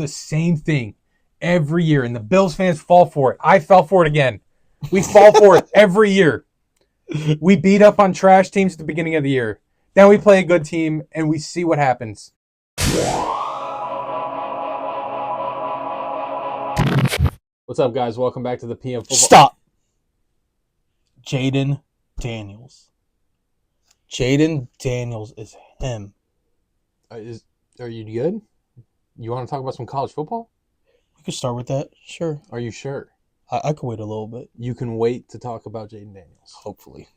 the same thing every year, and the Bills fans fall for it. I fell for it again. We fall for it every year. We beat up on trash teams at the beginning of the year. Then we play a good team, and we see what happens. What's up, guys? Welcome back to the PM Football. Stop. Jaden Daniels. Jaden Daniels is him. Are you good? You want to talk about some college football? We could start with that. Sure. Are you sure? I could wait a little bit. You can wait to talk about Jaden Daniels. Hopefully.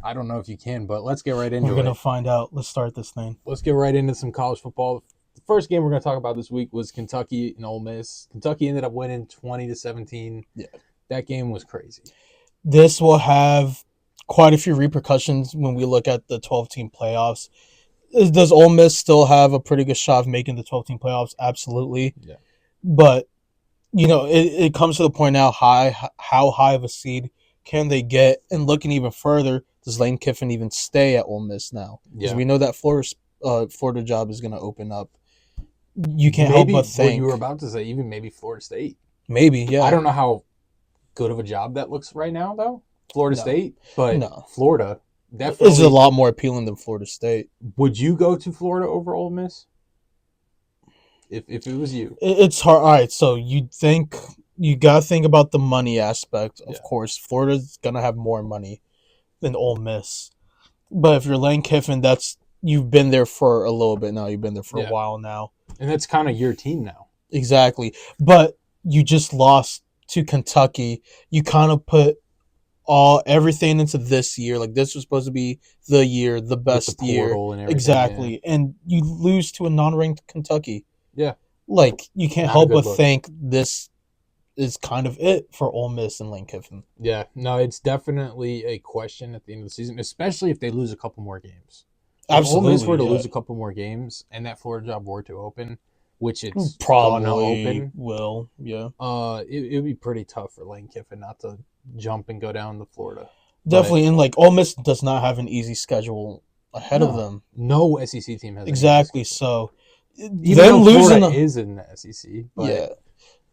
I don't know if you can, but let's get right into it. We're going to find out. Let's start this thing. Let's get right into some college football. The first game we're going to talk about this week was Kentucky and Ole Miss. Kentucky ended up winning 20-17. Yeah. That game was crazy. This will have quite a few repercussions when we look at the 12-team playoffs. Does Ole Miss still have a pretty good shot of making the 12-team playoffs? Absolutely. Yeah. But, you know, it comes to the point now, how high of a seed can they get? And looking even further, does Lane Kiffin even stay at Ole Miss now? Because we know that Florida job is going to open up. You can't help but think. You were about to say even maybe Florida State. Maybe, yeah. I don't know how good of a job that looks right now, though. Florida State, but Florida definitely is a lot more appealing than Florida State. Would you go to Florida over Ole Miss? If it was you, it's hard. All right, so you gotta think about the money aspect. Of course, Florida's gonna have more money than Ole Miss, but if you're Lane Kiffin, you've been there for a little bit now. You've been there for a while now, and that's kind of your team now. Exactly, but you just lost to Kentucky. You kind of put everything into this year. Like, this was supposed to be the year, the best year. And exactly, and you lose to a non-ranked Kentucky. Yeah. Like, you can't help but think this is kind of it for Ole Miss and Lane Kiffin. Yeah. No, it's definitely a question at the end of the season, especially if they lose a couple more games. Absolutely. If Ole Miss were to lose a couple more games and that Florida job were to open, which it's probably will, yeah. It would be pretty tough for Lane Kiffin not to jump and go down to Florida. Definitely. And, like, Ole Miss does not have an easy schedule ahead of them. No SEC team has exactly. So even though Florida is in the SEC. But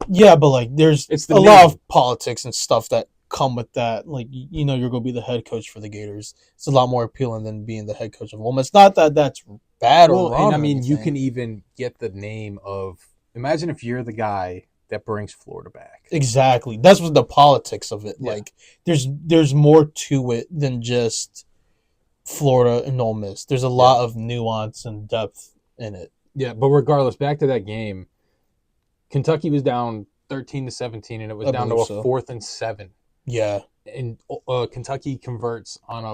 yeah, but like there's a lot of politics and stuff that come with that. Like, you know, you're going to be the head coach for the Gators. It's a lot more appealing than being the head coach of Ole Miss. Not that that's bad or wrong. And I mean, you can even get the name of. Imagine if you're the guy that brings Florida back. Exactly. That's what the politics of it. Yeah. Like, there's more to it than just Florida and Ole Miss. There's a lot of nuance and depth in it. Yeah, but regardless, back to that game, Kentucky was down 13-17, and it was down to a 4th and 7. Yeah, and Kentucky converts on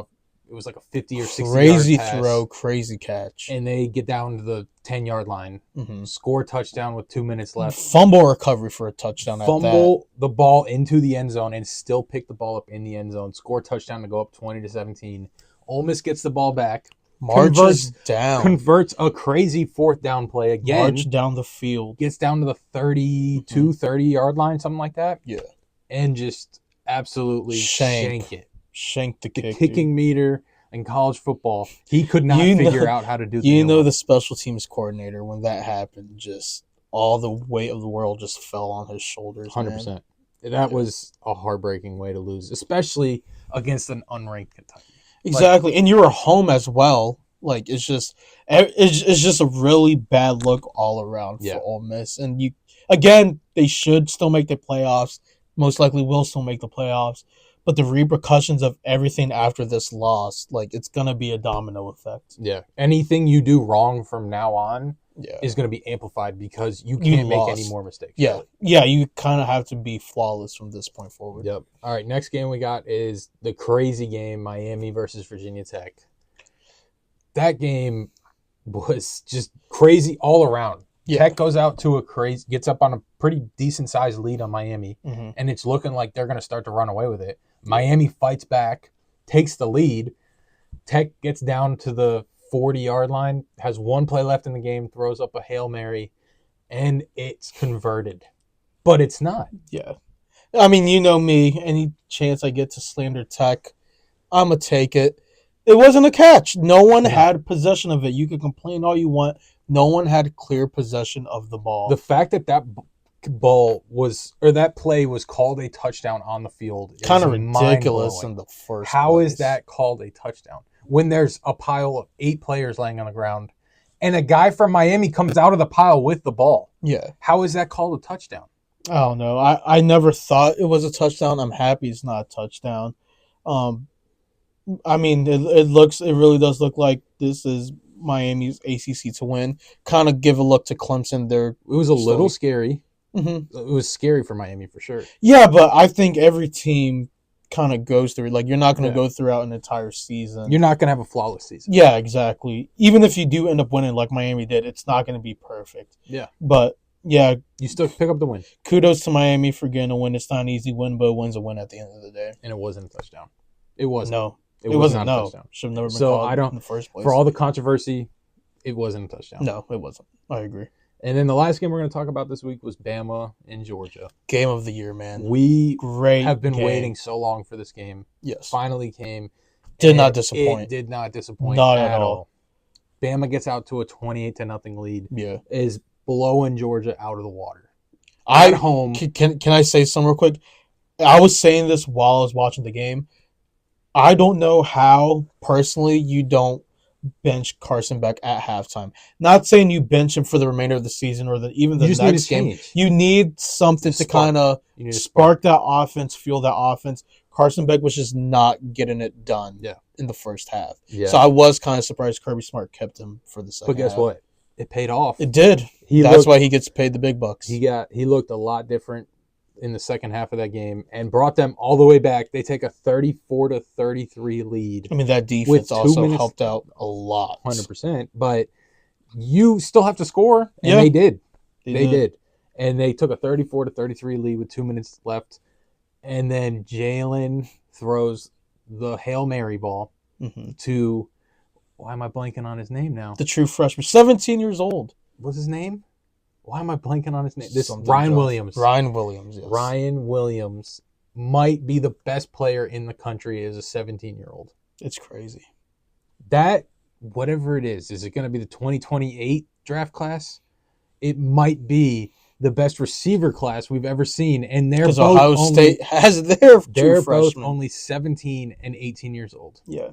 it was like a 50 or 60 crazy yard pass, throw, crazy catch, and they get down to the 10-yard line, score touchdown with 2 minutes left, fumble recovery for a touchdown, fumble the ball into the end zone, and still pick the ball up in the end zone, score touchdown to go up 20-17. Ole Miss gets the ball back. Converts a crazy 4th down play again. March down the field. Gets down to the 30-yard line, something like that. Yeah. And just absolutely shank it. Shank the kick. The kicking meter in college football, he could not figure out how to do that. The special teams coordinator, when that happened, just all the weight of the world just fell on his shoulders. 100%. That was a heartbreaking way to lose, especially against an unranked Kentucky. Exactly, and you were home as well. Like, it's just a really bad look all around for Ole Miss. And they should still make the playoffs. Most likely will still make the playoffs. But the repercussions of everything after this loss, like, it's gonna be a domino effect. Yeah, anything you do wrong from now on is gonna be amplified because you can't make any more mistakes. Yeah, you kind of have to be flawless from this point forward. Yep. All right, next game we got is the crazy game, Miami versus Virginia Tech. That game was just crazy all around. Yeah. Tech goes out to gets up on a pretty decent sized lead on Miami, and it's looking like they're going to start to run away with it. Miami fights back, takes the lead. Tech gets down to the 40-yard line, has 1 play left in the game, throws up a Hail Mary, and it's converted. But it's not. Yeah. I mean, you know me. Any chance I get to slander Tech, I'm going to take it. It wasn't a catch. No one had possession of it. You could complain all you want. no one had clear possession of the ball. The fact that that play was called a touchdown on the field is kind of ridiculous in the first How place. is that called a touchdown? When there's a pile of 8 players laying on the ground and a guy from Miami comes out of the pile with the ball. Yeah. How is that called a touchdown? I don't know. I never thought it was a touchdown. I'm happy it's not a touchdown. I mean, it really does look like this is Miami's ACC to win. Kind of give a look to Clemson. It was a little scary. Mm-hmm. It was scary for Miami for sure. Yeah, but I think every team kind of goes through. Like, you're not going to go throughout an entire season. You're not going to have a flawless season. Yeah, exactly. Even if you do end up winning like Miami did, it's not going to be perfect. Yeah. But, yeah. You still pick up the win. Kudos to Miami for getting a win. It's not an easy win, but a win's a win at the end of the day. And it wasn't a touchdown. It wasn't. No. It wasn't a touchdown. Should have never been called in the first place. For all the controversy, it wasn't a touchdown. No, it wasn't. I agree. And then the last game we're going to talk about this week was Bama in Georgia. Game of the year, man. We have been waiting so long for this game. Yes. Finally came. Did not disappoint. It did not disappoint Not at all. Bama gets out to a 28-0 lead. Yeah. Is blowing Georgia out of the water. At home. Can I say something real quick? I was saying this while I was watching the game. I don't know how, personally, you don't bench Carson Beck at halftime. Not saying you bench him for the remainder of the season or even the next game. You need something to kind of spark that offense, fuel that offense. Carson Beck was just not getting it done in the first half. Yeah. So I was kind of surprised Kirby Smart kept him for the second half. But guess what? It paid off. It did. That's why he gets paid the big bucks. He looked a lot different in the second half of that game and brought them all the way back. They take a 34-33 lead. I mean, that defense also helped out a lot. 100%. But you still have to score, and they did. They did. And they took a 34-33 lead with 2 minutes left. And then Jalen throws the Hail Mary ball to, why am I blanking on his name now? The true freshman, 17 years old. What's his name? Why am I blanking on his name? Ryan Williams. Ryan Williams, yes. Ryan Williams might be the best player in the country as a 17-year-old. It's crazy. That, whatever it is it going to be the 2028 draft class? It might be the best receiver class we've ever seen. And they're both Ohio State has their They're both freshmen. only 17 and 18 years old. Yeah.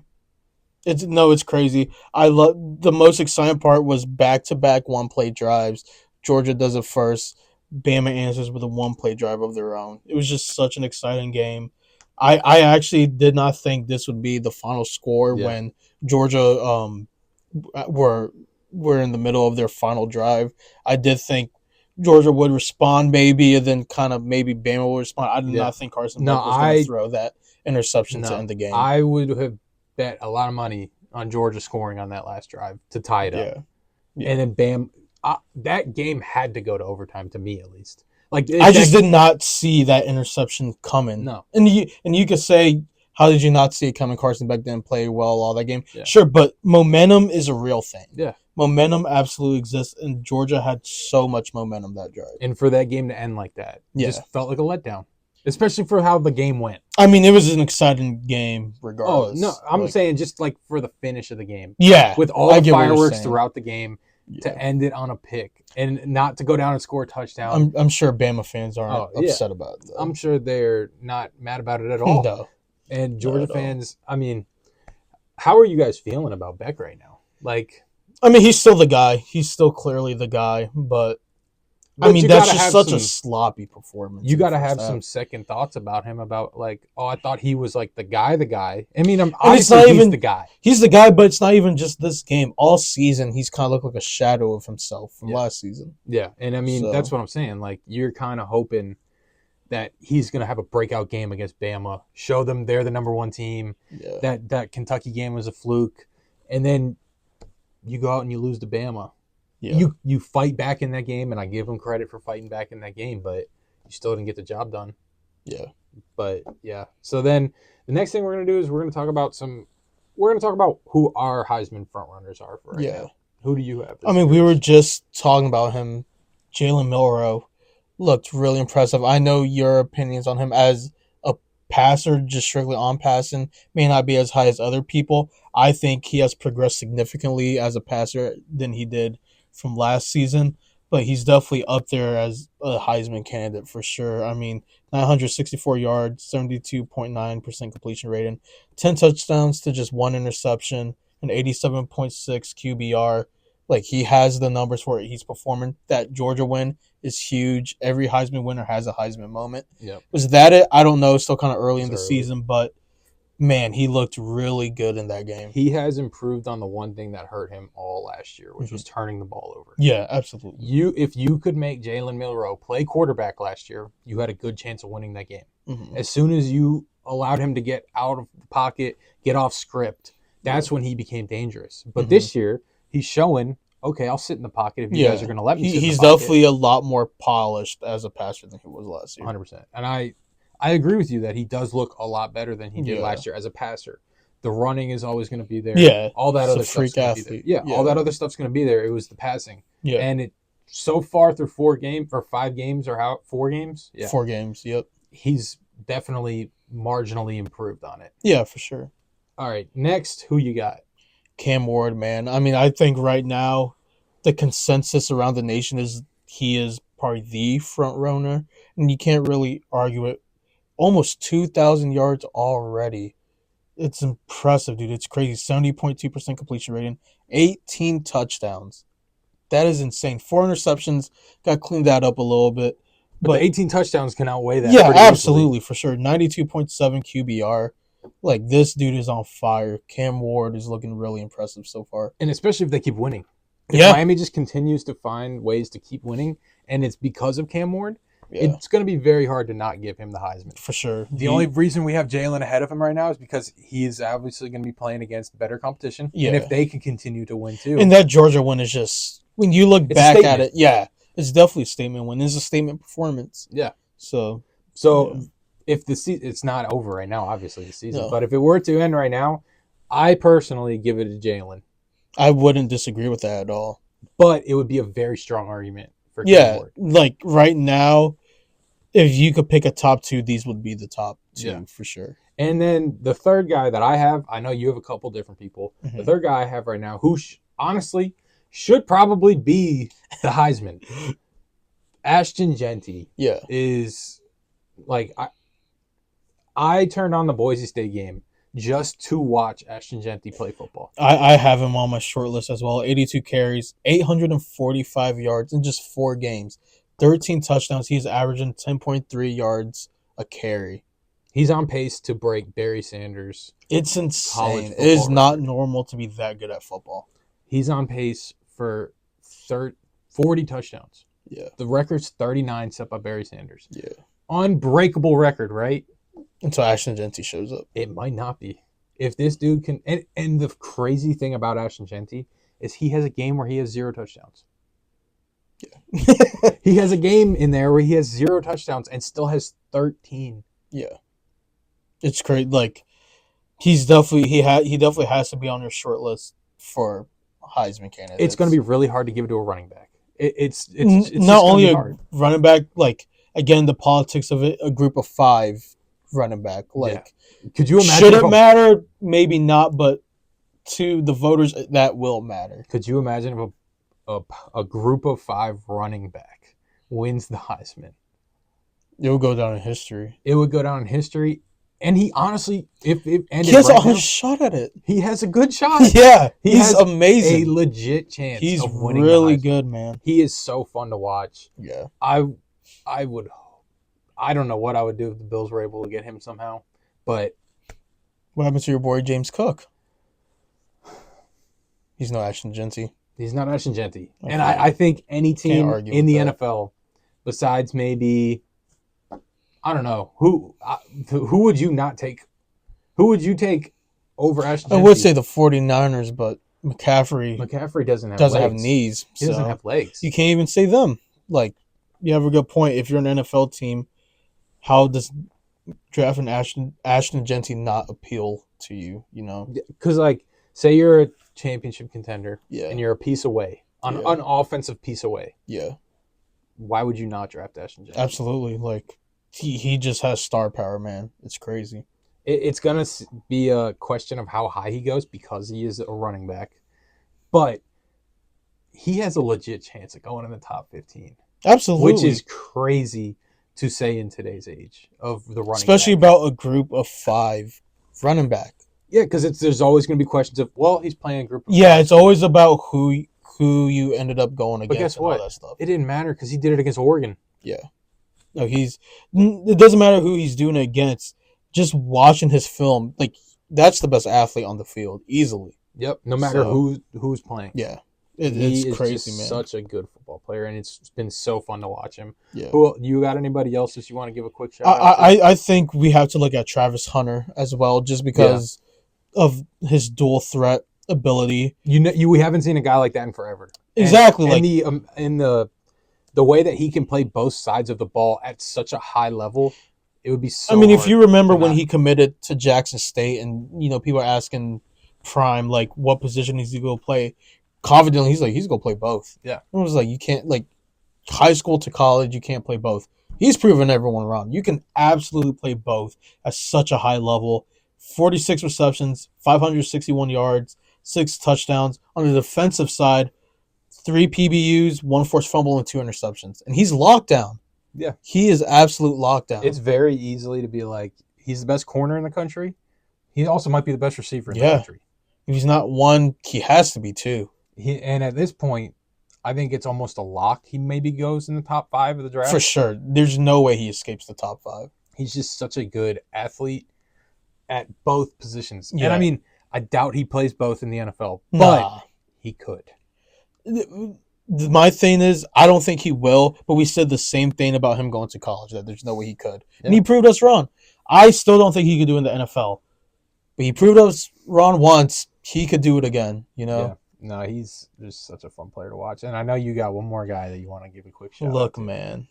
It's crazy. I love the most exciting part was back-to-back one-play drives. Georgia does it first. Bama answers with a one-play drive of their own. It was just such an exciting game. I actually did not think this would be the final score when Georgia were in the middle of their final drive. I did think Georgia would respond maybe, and then kind of maybe Bama would respond. I did not think Carson Beck was going to throw that interception to end the game. I would have bet a lot of money on Georgia scoring on that last drive to tie it up. Yeah. And then Bam. That game had to go to overtime, to me at least. I just did not see that interception coming. No, and you could say, how did you not see it coming? Carson Beck didn't play well all that game. Yeah. Sure, but momentum is a real thing. Yeah, momentum absolutely exists, and Georgia had so much momentum that drive. And for that game to end like that, just felt like a letdown, especially for how the game went. I mean, it was an exciting game, regardless. Oh no, I'm saying just for the finish of the game. Yeah, with all the fireworks throughout the game. Yeah. To end it on a pick and not to go down and score a touchdown. I'm sure Bama fans aren't upset about it. I'm sure they're not mad about it at all. No. And Georgia fans, I mean, how are you guys feeling about Beck right now? I mean, he's still the guy. He's still clearly the guy, but I mean, that's just such a sloppy performance. You got to have some second thoughts about him about I thought he was the guy. I mean, obviously he's the guy. He's the guy, but it's not even just this game. All season, he's kind of looked like a shadow of himself from last season. Yeah, and I mean, that's what I'm saying. You're kind of hoping that he's going to have a breakout game against Bama, show them they're the number one team, that Kentucky game was a fluke, and then you go out and you lose to Bama. Yeah. You fight back in that game, and I give them credit for fighting back in that game, but you still didn't get the job done. Yeah. But yeah. So then the next thing we're gonna do is we're gonna talk about who our Heisman frontrunners are for right now. Who do you have? I mean, we were just talking about him. Jalen Milroe looked really impressive. I know your opinions on him as a passer, just strictly on passing, may not be as high as other people. I think he has progressed significantly as a passer than he did from last season, but he's definitely up there as a Heisman candidate for sure. I mean, 964 yards, 72.9% completion rating, 10 touchdowns to just one interception, an 87.6 QBR. Like, he has the numbers for it. He's performing. That Georgia win is huge. Every Heisman winner has a Heisman moment. Yep. Was that it? I don't know. It's still kind of early in the early. season, but man, he looked really good in that game. He has improved on the one thing that hurt him all last year, which was turning the ball over. Yeah, absolutely. If you could make Jalen Milroe play quarterback last year, you had a good chance of winning that game. Mm-hmm. As soon as you allowed him to get out of the pocket, get off script, that's when he became dangerous. But this year, he's showing, okay, I'll sit in the pocket if you guys are going to let me sit in the He's pocket. definitely a lot more polished as a passer than he was last year. 100%. And I agree with you that he does look a lot better than he did last year as a passer. The running is always going to be there. Yeah. All that other freak stuff's going to be there. Yeah, all that other stuff's going to be there. It was the passing. Yeah. And it so far through 4 games or 5 games or 4 games? Yeah. 4 games, yep. He's definitely marginally improved on it. Yeah, for sure. All right, next, who you got? Cam Ward, man. I mean, I think right now the consensus around the nation is he is probably the front runner, and you can't really argue it. Almost 2,000 yards already. It's impressive, dude. It's crazy. 70.2% completion rating, 18 touchdowns. That is insane. 4 interceptions, got cleaned that up a little bit. But the 18 touchdowns can outweigh that. Yeah, absolutely, for sure. 92.7 QBR. Like, this dude is on fire. Cam Ward is looking really impressive so far. And especially if they keep winning. If Miami just continues to find ways to keep winning, and it's because of Cam Ward, it's going to be very hard to not give him the Heisman. For sure. The only reason we have Jalen ahead of him right now is because he is obviously going to be playing against better competition. Yeah. And if they can continue to win too. And that Georgia win is just, when you look back at it, it's definitely a statement win. It's a statement performance. Yeah. So if the it's not over right now, obviously, the season. No. But if it were to end right now, I personally give it to Jalen. I wouldn't disagree with that at all. But it would be a very strong argument for Cam Ward. Like right now, if you could pick a top 2, these would be the top 2 for sure. And then the third guy that I have, I know you have a couple different people. Mm-hmm. The third guy I have right now, who honestly should probably be the Heisman, Ashton Jeanty. Yeah, is like I turned on the Boise State game just to watch Ashton Jeanty play football. I have him on my short list as well. 82 carries, 845 yards in just 4 games. 13 touchdowns. He's averaging 10.3 yards a carry. He's on pace to break Barry Sanders. It's insane. It is not normal to be that good at football. He's on pace for 40 touchdowns. Yeah. The record's 39 set by Barry Sanders. Yeah. Unbreakable record, right? Until Ashton Jeanty shows up. It might not be. If this dude can... And the crazy thing about Ashton Jeanty is he has a game where he has 0 touchdowns. Yeah. He has a game in there where he has 0 touchdowns and still has 13. Yeah. It's crazy. Like, he definitely has to be on your short list for Heisman candidates. It's going to be really hard to give it to a running back. It's not only a running back, like, again, the politics of it, a group of 5 running back. Like, could you imagine? Should it matter? Maybe not, but to the voters, that will matter. Could you imagine if a group of 5 running back wins the Heisman? It would go down in history. It would go down in history. And he honestly, if it ended he has a shot at it. He has a good shot. Yeah, he's amazing. A legit chance. He's of winning really good, man. He is so fun to watch. Yeah, I don't know what I would do if the Bills were able to get him somehow, but what happened to your boy James Cook? He's no Ashton Jeanty. He's not Ashton Jeanty, and I think any team in the NFL, besides maybe. I don't know. Who would you not take? Who would you take over Ashton Jeanty? I would say the 49ers, but McCaffrey doesn't have knees. He doesn't have legs. You can't even say them. Like, you have a good point. If you're an NFL team, how does drafting Ashton Jeanty not appeal to you, you know? Because, like, say you're a championship contender and you're a piece away, an offensive piece away. Yeah. Why would you not draft Ashton Jeanty? Absolutely. Like, he just has star power, man. It's crazy. It's going to be a question of how high he goes because he is a running back. But he has a legit chance of going in the top 15. Absolutely. Which is crazy to say in today's age of the running especially back. about a group of 5 running back. Yeah, because there's always going to be questions of, well, he's playing a group of 5. It's always about who you ended up going against. But guess what? All that stuff. It didn't matter because he did it against Oregon. Yeah. No, it doesn't matter who he's doing it against. Just watching his film, like, that's the best athlete on the field, easily. Yep, no matter who's playing. Yeah. It's crazy, just man. Such a good football player, and it's been so fun to watch him. Yeah. Well, you got anybody else that you want to give a quick shout out to? I think we have to look at Travis Hunter as well, just because of his dual threat ability. We haven't seen a guy like that in forever. Exactly. And the way that he can play both sides of the ball at such a high level, it would be so. I mean, if you remember when he committed to Jackson State, and people are asking Prime like what position he's going to play, confidently he's going to play both. Yeah, it was like you can't high school to college, you can't play both. He's proven everyone wrong. You can absolutely play both at such a high level. 46 receptions, 561 yards, 6 touchdowns. On the defensive side, 3 PBUs, 1 forced fumble, and 2 interceptions. And he's locked down. Yeah. He is absolute lockdown. It's very easily to be like, he's the best corner in the country. He also might be the best receiver in the country. If he's not one, he has to be 2. And at this point, I think it's almost a lock. He maybe goes in the top 5 of the draft. For sure. There's no way he escapes the top 5. He's just such a good athlete at both positions. Yeah. And I mean, I doubt he plays both in the NFL, but he could. My thing is, I don't think he will, but we said the same thing about him going to college, that there's no way he could. Yeah. And he proved us wrong. I still don't think he could do it in the NFL. But he proved us wrong once. He could do it again, Yeah. No, he's just such a fun player to watch. And I know you got one more guy that you want to give a quick shout out to. Look, man.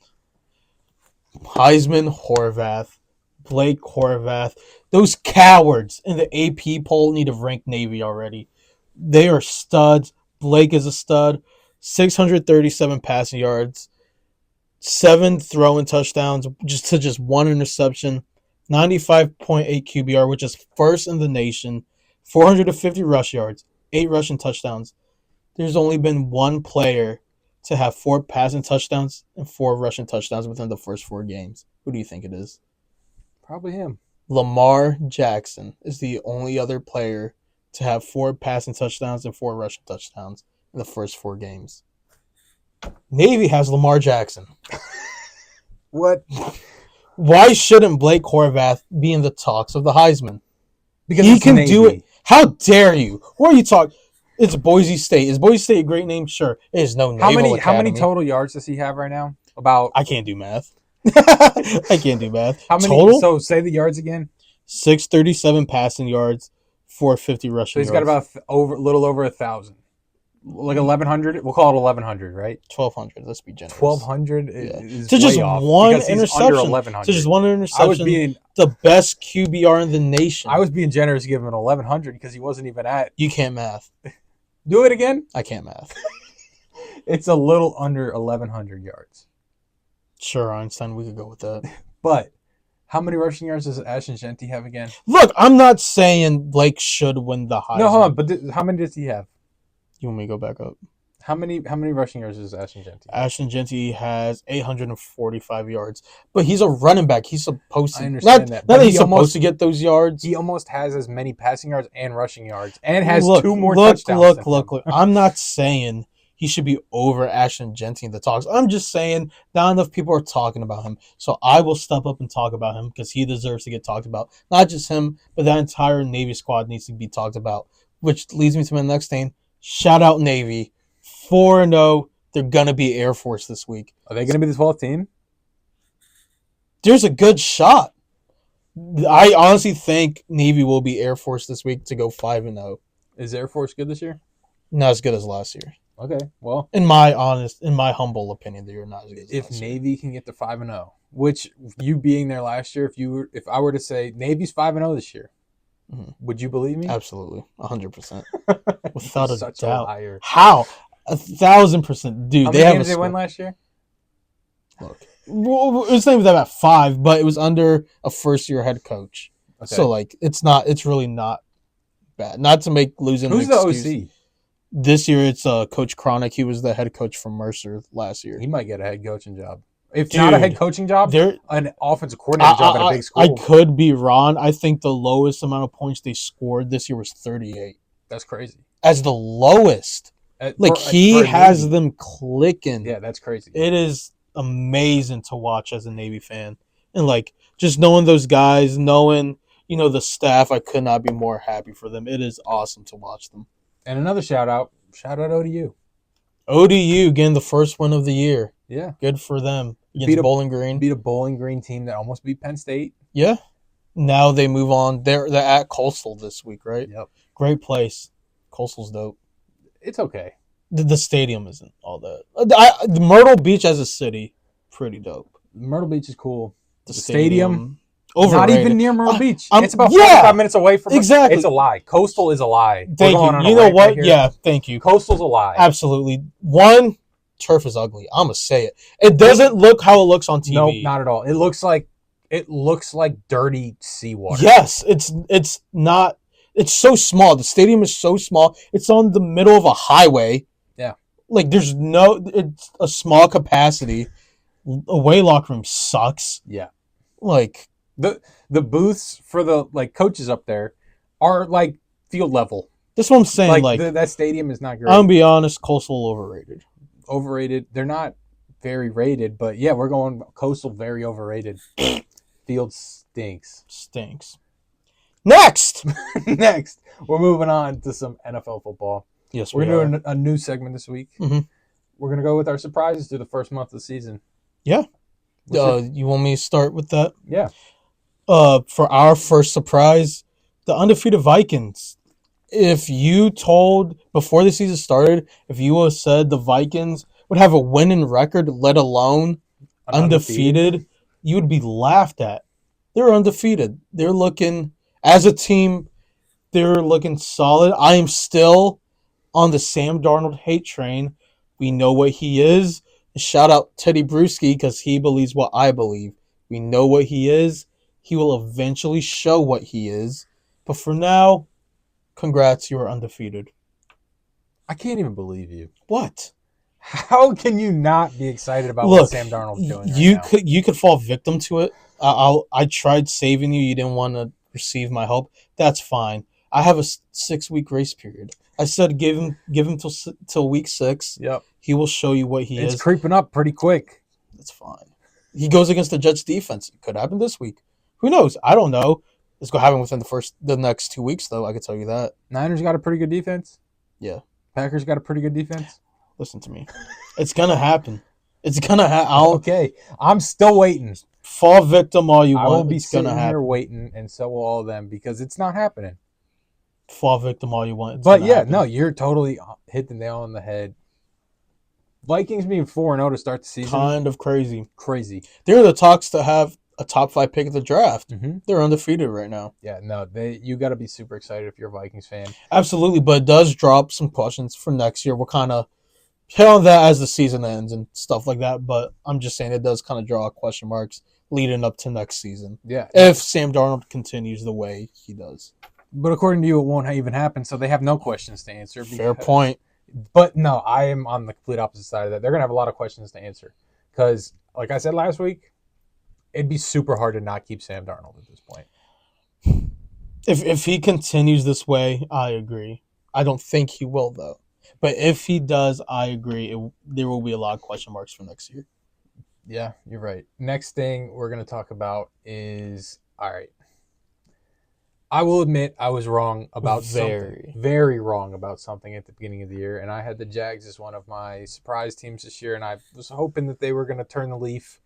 Heisman Horvath. Blake Horvath. Those cowards in the AP poll need to rank Navy already. They are studs. Blake is a stud. 637 passing yards. 7 throwing touchdowns. Just 1 interception. 95.8 QBR, which is first in the nation. 450 rush yards. 8 rushing touchdowns. There's only been one player to have 4 passing touchdowns and 4 rushing touchdowns within the first 4 games. Who do you think it is? Probably him. Lamar Jackson is the only other player to have 4 passing touchdowns and 4 rushing touchdowns in the first 4 games. Navy has Lamar Jackson. What? Why shouldn't Blake Horvath be in the talks of the Heisman? Because he can do it. How dare you? Who are you talking? It's Boise State. Is Boise State a great name? Sure. It is no Naval Academy. How many total yards does he have right now? About. I can't do math. I can't do math. How many total? So say the yards again. 637 passing yards, 450 rushing. So he's got about little over 1,000. Like 1,100. We'll call it 1,100, right? 1,200. Let's be generous. 1,200 is to just way off one because he's interception. under 1,100. To just one interception. I was being the best QBR in the nation. I was being generous, giving him 1,100 because he wasn't even at. You can't math. Do it again. I can't math. It's a little under 1,100 yards. Sure, Einstein, we could go with that. But how many rushing yards does Ashton Genty have again? Look, I'm not saying Blake should win the Heisman. No, hold on. But how many does he have? You want me to go back up? How many rushing yards does Ashton Genty have? Ashton Genty has 845 yards. But he's a running back. He's supposed to. I understand that. Not that he's supposed to get those yards. He almost has as many passing yards and rushing yards. And has 2 more touchdowns. Look. I'm not saying he should be over Ashton Genty in the talks. I'm just saying not enough people are talking about him. So I will step up and talk about him because he deserves to get talked about. Not just him, but that entire Navy squad needs to be talked about. Which leads me to my next thing. Shout out Navy. 4-0. They're going to be Air Force this week. Are they going to be the 12th team? There's a good shot. I honestly think Navy will be Air Force this week to go 5-0. Is Air Force good this year? Not as good as last year. Okay, well. In my humble opinion, they're not as good as if last year. Navy can get to 5-0, which you being there last year, if I were to say Navy's 5-0 this year, would you believe me? Absolutely. 100%. Without a Such doubt. A liar. How? 1,000%. Dude, How they many have games they win last year? Look. It's not even about 5, but it was under a first-year head coach. Okay. So, it's really not bad. Not to make losing Who's an excuse. the OC? This year it's Coach Cronick. He was the head coach from Mercer last year. He might get a head coaching job. If not a head coaching job, an offensive coordinator job at a big school. I could be wrong. I think the lowest amount of points they scored this year was 38. That's crazy. As the lowest. He has them clicking. Yeah, that's crazy. It is amazing to watch as a Navy fan. And, just knowing those guys, knowing, the staff, I could not be more happy for them. It is awesome to watch them. And another shout-out ODU. ODU getting the first win of the year. Yeah. Good for them. Against Bowling Green. Beat a Bowling Green team that almost beat Penn State. Yeah. Now they move on. They're at Coastal this week, right? Yep. Great place. Coastal's dope. It's okay. The stadium isn't all that. Myrtle Beach as a city, pretty dope. Myrtle Beach is cool. The stadium overrated. Not even near Myrtle Beach. It's about 45 minutes away from exactly. It's a lie. Coastal is a lie. Thank you. You know what? Right, yeah, thank you. Coastal's a lie. Absolutely. One, turf is ugly. I'm gonna say it. It doesn't look how it looks on TV. No, not at all. It looks like dirty seawater. Yes, it's not. It's so small. The stadium is so small. It's on the middle of a highway. Yeah. It's a small capacity. Away locker room sucks. Yeah. The booths for the coaches up there are field level. That's what I'm saying. That stadium is not great. I'm gonna be honest, Coastal overrated. Overrated. They're not very rated, but yeah, we're going Coastal very overrated. Field stinks. Next, we're moving on to some NFL football. Yes, we're doing a new segment this week. Mm-hmm. We're gonna go with our surprises through the first month of the season. Yeah. You want me to start with that? Yeah. For our first surprise, the undefeated Vikings. If you told before the season started, if you would have said the Vikings would have a winning record, let alone undefeated, you would be laughed at. They're undefeated. They're looking, as a team, they're looking solid. I am still on the Sam Darnold hate train. We know what he is. Shout out Teddy Bruschi because he believes what I believe. We know what he is. He will eventually show what he is. But for now, congrats, you are undefeated. I can't even believe you. What? How can you not be excited about what Sam Darnold's doing You could fall victim to it. I tried saving you. You didn't want to receive my help. That's fine. I have a 6-week grace period. I said give him till week 6. Yep. He will show you what he is. It's creeping up pretty quick. That's fine. He goes against the Jets defense. It could happen this week. Who knows? I don't know. It's going to happen within the next 2 weeks, though. I can tell you that. Niners got a pretty good defense. Yeah. Packers got a pretty good defense. Listen to me. It's going to happen. It's going to happen. Okay. I'm still waiting. Fall victim all you want. I will be sitting here waiting, and so will all of them, because it's not happening. Fall victim all you want. But yeah, no, you're totally hit the nail on the head. Vikings being 4-0 to start the season. Kind of crazy. Crazy. They're the talks to have a top 5 pick of the draft. Mm-hmm. They're undefeated right now. Yeah, no, you got to be super excited if you're a Vikings fan. Absolutely, but it does drop some questions for next year. We'll kind of hit on that as the season ends and stuff like that, but I'm just saying it does kind of draw question marks leading up to next season. Yeah. If Sam Darnold continues the way he does. But according to you, it won't even happen, so they have no questions to answer. Fair point. But no, I am on the complete opposite side of that. They're going to have a lot of questions to answer. Because, like I said last week, it'd be super hard to not keep Sam Darnold at this point. If he continues this way, I agree. I don't think he will, though. But if he does, I agree. There will be a lot of question marks for next year. Yeah, you're right. Next thing we're going to talk about is, all right, I will admit I was wrong about something. Very wrong about something at the beginning of the year. And I had the Jags as one of my surprise teams this year. And I was hoping that they were going to turn the leaf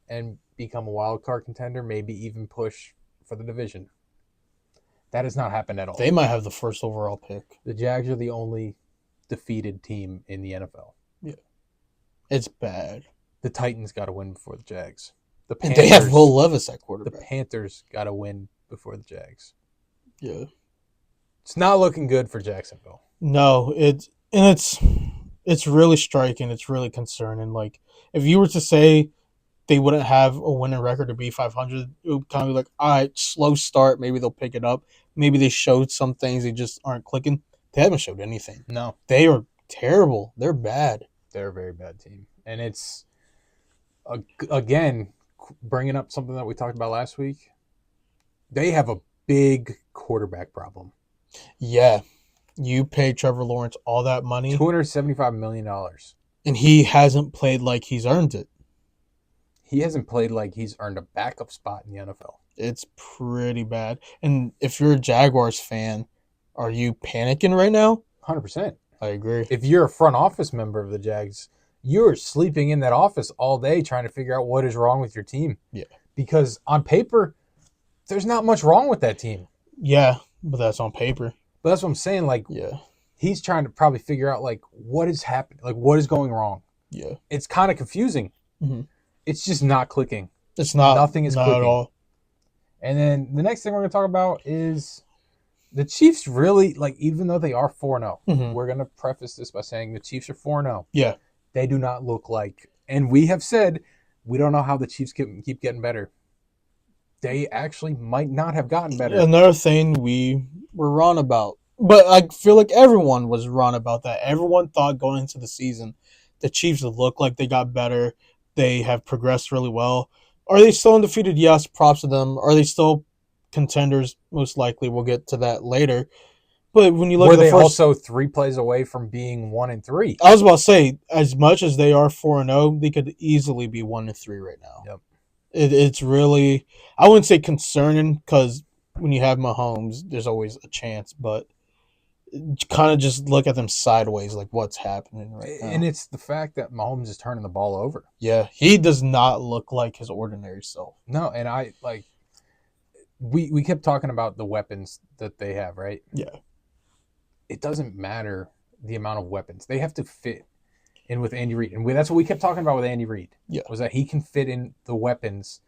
and become a wild card contender, maybe even push for the division. That has not happened at all. They might have the first overall pick. The Jags are the only defeated team in the NFL. Yeah. It's bad. The Titans got to win before the Jags. They have Will Levis at quarterback. The Panthers got to win before the Jags. Yeah. It's not looking good for Jacksonville. No, it's really striking. It's really concerning. Like, if you were to say they wouldn't have a winning record to be 500, it would kind of be like, all right, slow start. Maybe they'll pick it up. Maybe they showed some things. They just aren't clicking. They haven't showed anything. No. They are terrible. They're bad. They're a very bad team. And it's, again, bringing up something that we talked about last week, they have a big quarterback problem. Yeah. You pay Trevor Lawrence all that money. $275 million. And he hasn't played like he's earned it. He hasn't played like he's earned a backup spot in the NFL. It's pretty bad. And if you're a Jaguars fan, are you panicking right now? 100%. I agree. If you're a front office member of the Jags, you're sleeping in that office all day trying to figure out what is wrong with your team. Yeah. Because on paper, there's not much wrong with that team. Yeah, but that's on paper. But that's what I'm saying. Like, yeah, he's trying to probably figure out, like, what is happening? Like, what is going wrong? Yeah. It's kind of confusing. Mm-hmm. It's just not clicking. It's not. Nothing is not clicking. At all. And then the next thing we're going to talk about is the Chiefs really, like, even though they are 4-0, we're going to preface this by saying the Chiefs are 4-0. Yeah. They do not look like, and we have said, we don't know how the Chiefs keep getting better. They actually might not have gotten better. Another thing we were wrong about, but I feel like everyone was wrong about that. Everyone thought going into the season, the Chiefs look like they got better. They have progressed really well. Are they still undefeated? Yes, props to them. Are they still contenders? Most likely. We'll get to that later. But when you look Were at the they first, also 3 plays away from being 1-3? I was about to say, as much as they are 4-0, they could easily be 1-3 right now. Yep. It's really, I wouldn't say concerning, because when you have Mahomes, there's always a chance, but kind of just look at them sideways, like what's happening right now. And it's the fact that Mahomes is turning the ball over. Yeah, he does not look like his ordinary self. No, and we kept talking about the weapons that they have, right? Yeah. It doesn't matter the amount of weapons. They have to fit in with Andy Reid. And that's what we kept talking about with Andy Reid. Yeah. Was that he can fit in the weapons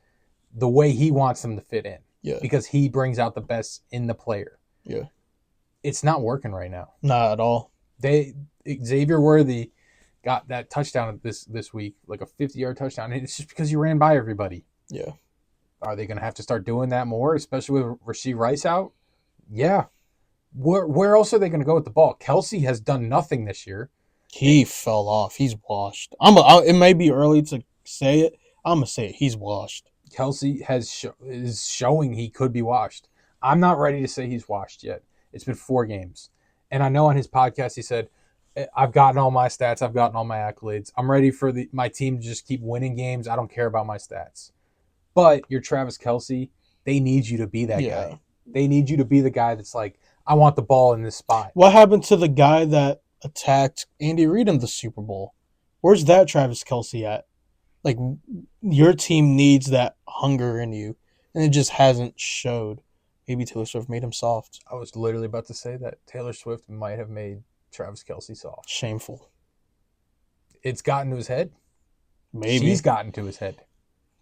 the way he wants them to fit in. Yeah. Because he brings out the best in the player. Yeah. It's not working right now. Not at all. Xavier Worthy got that touchdown this week, like a 50-yard touchdown, and it's just because you ran by everybody. Yeah. Are they going to have to start doing that more, especially with Rashee Rice out? Yeah. Where else are they going to go with the ball? Kelsey has done nothing this year. He fell off. He's washed. It may be early to say it. I'm going to say it. He's washed. Kelsey is showing he could be washed. I'm not ready to say he's washed yet. It's been 4 games. And I know on his podcast he said, I've gotten all my stats. I've gotten all my accolades. I'm ready for my team to just keep winning games. I don't care about my stats. But you're Travis Kelsey. They need you to be that guy. They need you to be the guy that's like, I want the ball in this spot. What happened to the guy that attacked Andy Reid in the Super Bowl? Where's that Travis Kelsey at? Like, your team needs that hunger in you, and it just hasn't showed. Maybe Taylor Swift made him soft. I was literally about to say that Taylor Swift might have made Travis Kelsey soft. Shameful. It's gotten to his head. Maybe. She's gotten to his head.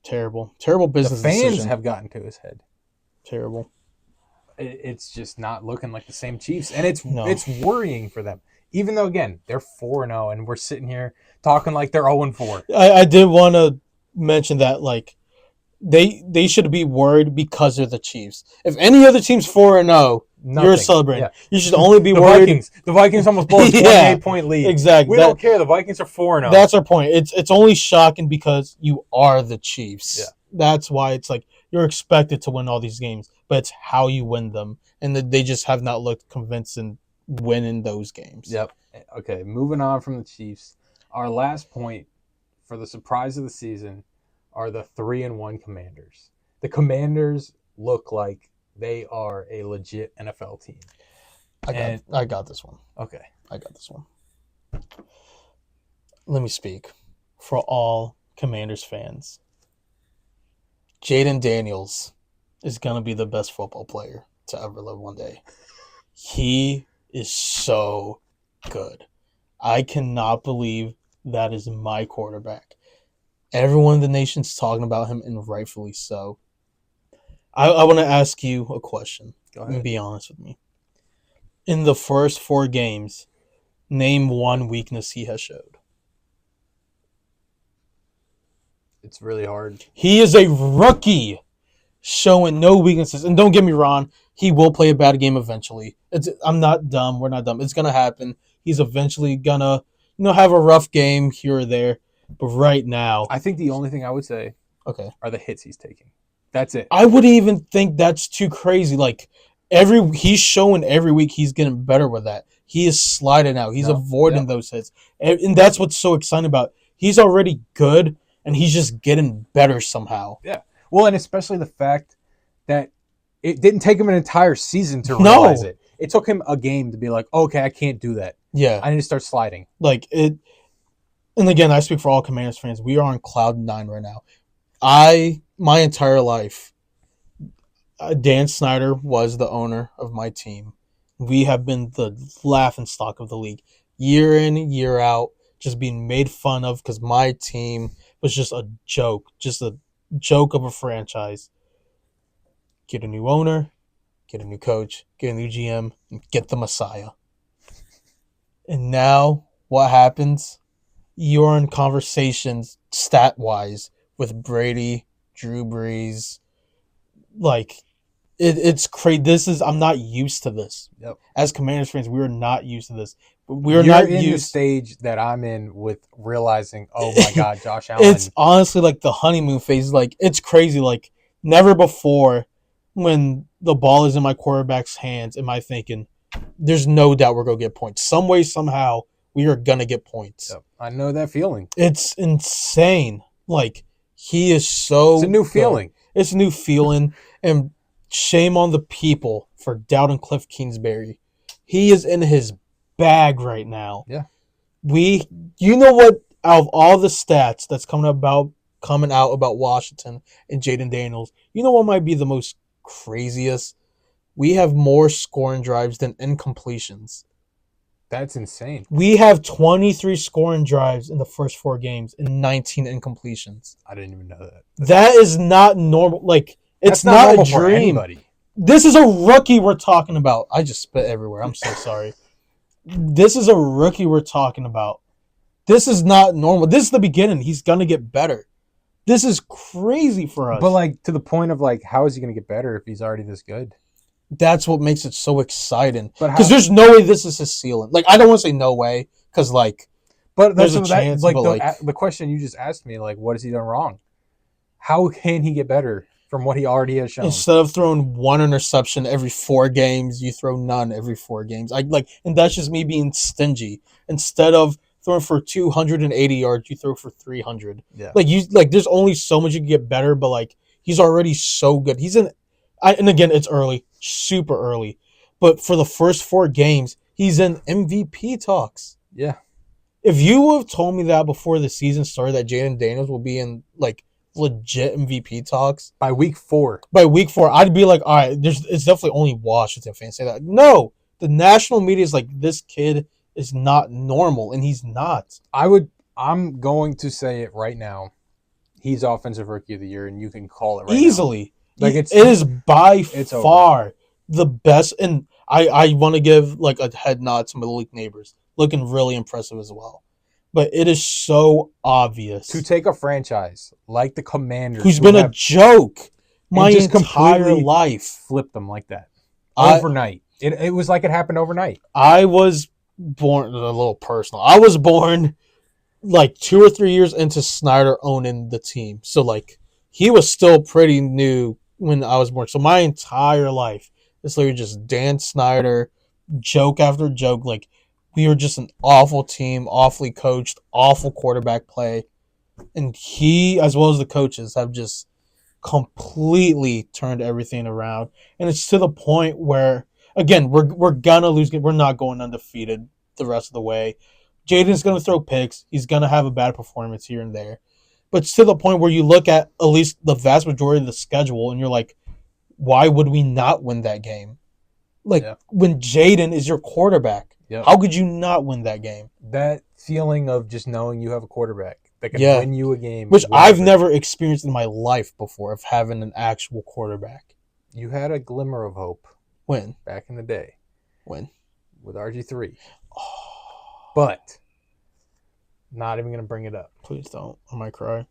Terrible. Terrible business The fans decision. have gotten to his head. Terrible. It's just not looking like the same Chiefs. And it's worrying for them. Even though, again, they're 4-0, and we're sitting here talking like they're 0-4. I did want to mention that, like, they should be worried because they're the Chiefs. If any other team's 4-0, you're celebrating. Yeah. You should only be worried. The Vikings almost blew a 28-point lead. Exactly. We don't care. The Vikings are 4-0. That's our point. It's only shocking because you are the Chiefs. Yeah. That's why it's like you're expected to win all these games, but it's how you win them. And they just have not looked convincing winning those games. Yep. Okay, moving on from the Chiefs. Our last point for the surprise of the season are the 3-1 Commanders. The Commanders look like they are a legit NFL team. I got this one. Okay. I got this one. Let me speak for all Commanders fans. Jaden Daniels is going to be the best football player to ever live one day. He is so good. I cannot believe that is my quarterback. Everyone in the nation's talking about him, and rightfully so. I want to ask you a question. Go ahead. And be honest with me. In the first 4 games, name one weakness he has showed. It's really hard. He is a rookie. showing no weaknesses. And don't get me wrong, he will play a bad game eventually. I'm not dumb. We're not dumb. It's gonna happen. He's eventually gonna, have a rough game here or there. But right now, I think the only thing I would say are the hits he's taking. That's it. I wouldn't even think that's too crazy. Like he's showing every week he's getting better with that. He is sliding out. He's avoiding those hits. And that's what's so exciting about it. He's already good and he's just getting better somehow. Yeah. Well, and especially the fact that it didn't take him an entire season to realize it. It took him a game to be like, okay, I can't do that. Yeah. I need to start sliding. Like it. And again, I speak for all Commanders fans. We are on cloud 9 right now. My entire life, Dan Snyder was the owner of my team. We have been the laughingstock of the league. Year in, year out, just being made fun of because my team was just a joke of a franchise. Get a new owner, get a new coach, get a new GM, and get the Messiah. And now, what happens? You're in conversations, stat-wise, with Brady, Drew Brees. Like, it's crazy. I'm not used to this. Yep. As Commanders fans, we are not used to this. You're not in the stage that I'm in with realizing, oh my God, Josh Allen. It's honestly like the honeymoon phase. Like, it's crazy. Like, never before when the ball is in my quarterback's hands am I thinking, there's no doubt we're going to get points. Some way, somehow, we are going to get points. Yep. I know that feeling. It's insane. Like, he is so It's a new feeling. It's a new feeling. And shame on the people for doubting Cliff Kingsbury. He is in his bag right now. Yeah. You know what? Out of all the stats that's coming out about Washington and Jaden Daniels, you know what might be the most craziest? We have more scoring drives than incompletions. That's insane. We have 23 scoring drives in the first 4 games and 19 incompletions. I didn't even know that. That is not normal. Like, it's not a dream. This is a rookie we're talking about. I just spit everywhere. I'm so sorry. This is a rookie we're talking about. This is not normal. This is the beginning. He's going to get better. This is crazy for us. But, like, to the point of, like, how is he going to get better if he's already this good? That's what makes it so exciting. Because there's no way this is his ceiling. Like, I don't want to say no way, because, like, but there's a chance. Like, but the question you just asked me, like, what has he done wrong? How can he get better from what he already has shown? Instead of throwing 1 interception every 4 games, you throw none every 4 games. And that's just me being stingy. Instead of throwing for 280 yards, you throw for 300. Yeah. There's only so much you can get better, but, like, he's already so good. And again, it's early, super early. But for the first 4 games, he's in MVP talks. Yeah. If you would have told me that before the season started, that Jaden Daniels will be in, like, legit MVP talks by week 4, I'd be like, all right, it's definitely only Washington fans say that. No, the national media is like, this kid is not normal, and he's not. I'm going to say it right now. He's offensive rookie of the year, and you can call it right easily. Now. Like, it is by far over. The best, and I want to give like a head nod to Malik Neighbors, looking really impressive as well. But it is so obvious to take a franchise like the Commanders, who's been a joke my entire life, flip them like that overnight. It was like it happened overnight. I was born a little personal. I was born like 2 or 3 years into Snyder owning the team, so like he was still pretty new when I was born. So my entire life, it's literally just Dan Snyder, joke after joke. Like, we were just an awful team, awfully coached, awful quarterback play. And he, as well as the coaches, have just completely turned everything around. And it's to the point where, again, we're going to lose. We're not going undefeated the rest of the way. Jaden's going to throw picks. He's going to have a bad performance here and there. But it's to the point where you look at least the vast majority of the schedule and you're like, why would we not win that game? Like, when Jaden is your quarterback, how could you not win that game? That feeling of just knowing you have a quarterback that can win you a game. Which I've never experienced in my life before, of having an actual quarterback. You had a glimmer of hope. When? Back in the day. When? With RG3. But not even going to bring it up. Please don't. I might cry.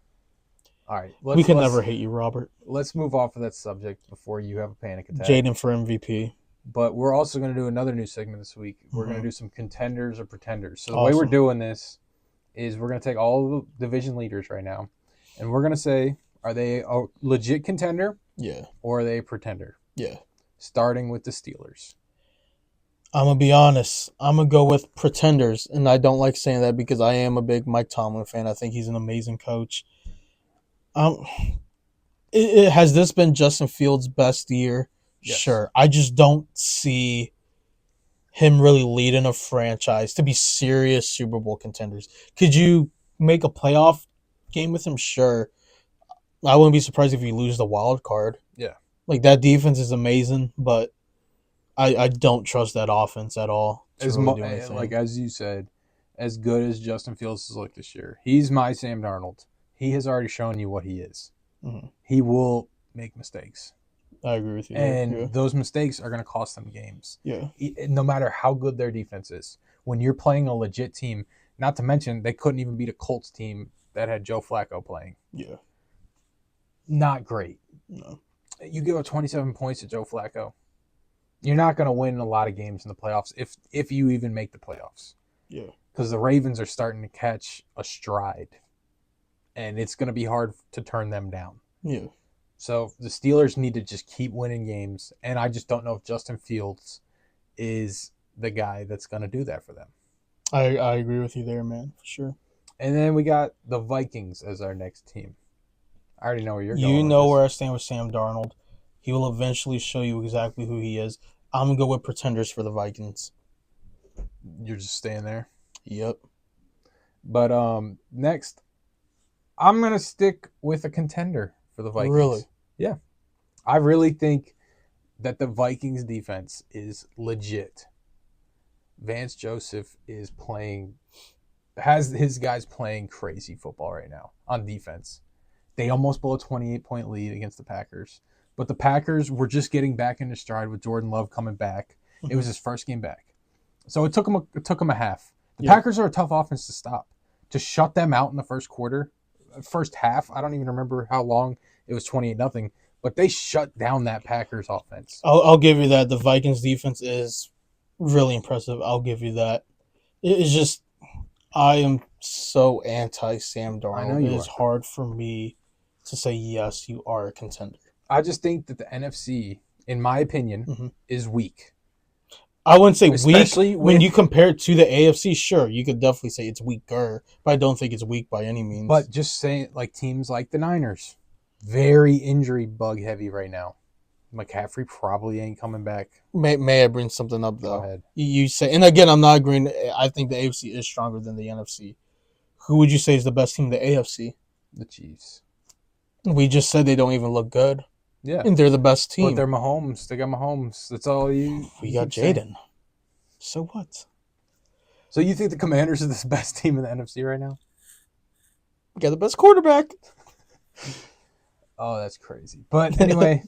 All right. We can never hate you, Robert. Let's move off of that subject before you have a panic attack. Jaden for MVP. But we're also going to do another new segment this week. We're going to do some contenders or pretenders. So the way we're doing this is we're going to take all the division leaders right now, and we're going to say, are they a legit contender? Yeah. Or are they a pretender? Yeah. Starting with the Steelers. I'm going to be honest. I'm going to go with pretenders, and I don't like saying that because I am a big Mike Tomlin fan. I think he's an amazing coach. Has this been Justin Fields' best year? Yes. Sure. I just don't see him really leading a franchise to be serious Super Bowl contenders. Could you make a playoff game with him? Sure. I wouldn't be surprised if you lose the wild card. Yeah. Like, that defense is amazing, but I don't trust that offense at all. As you said, as good as Justin Fields has looked this year, he's my Sam Darnold. He has already shown you what he is. Mm-hmm. He will make mistakes. I agree with you. And those mistakes are going to cost them games. Yeah. No matter how good their defense is. When you're playing a legit team, not to mention they couldn't even beat a Colts team that had Joe Flacco playing. Yeah. Not great. No. You give up 27 points to Joe Flacco, you're not going to win a lot of games in the playoffs if you even make the playoffs. Yeah. Because the Ravens are starting to catch a stride. And it's going to be hard to turn them down. Yeah. So the Steelers need to just keep winning games. And I just don't know if Justin Fields is the guy that's going to do that for them. I agree with you there, man, for sure. And then we got the Vikings as our next team. I already know where you're going. You know where I stand with Sam Darnold. He will eventually show you exactly who he is. I'm going to go with pretenders for the Vikings. You're just staying there? Yep. But next, I'm going to stick with a contender for the Vikings. Really? Yeah. I really think that the Vikings defense is legit. Vance Joseph has his guys playing crazy football right now on defense. They almost blew a 28-point lead against the Packers. But the Packers were just getting back into stride with Jordan Love coming back. It was his first game back. So it took him a half. The Packers are a tough offense to stop. To shut them out in the first half, I don't even remember how long it was 28-0, but they shut down that Packers offense. I'll give you that. The Vikings defense is really impressive. I'll give you that. It's just, I am so anti-Sam Darnold. I know it is hard for me to say, yes, you are a contender. I just think that the NFC, in my opinion, is weak. I wouldn't say weak. When you compare it to the AFC, sure, you could definitely say it's weaker, but I don't think it's weak by any means. But just saying, like teams like the Niners, very injury bug heavy right now. McCaffrey probably ain't coming back. May I bring something up, though? Go ahead. You say, and again, I'm not agreeing. I think the AFC is stronger than the NFC. Who would you say is the best team in the AFC? The Chiefs. We just said they don't even look good. Yeah. And they're the best team. But they're Mahomes. They got Mahomes. That's all you. We got Jaden. So what? So you think the Commanders are the best team in the NFC right now? We got the best quarterback. Oh, that's crazy. But anyway,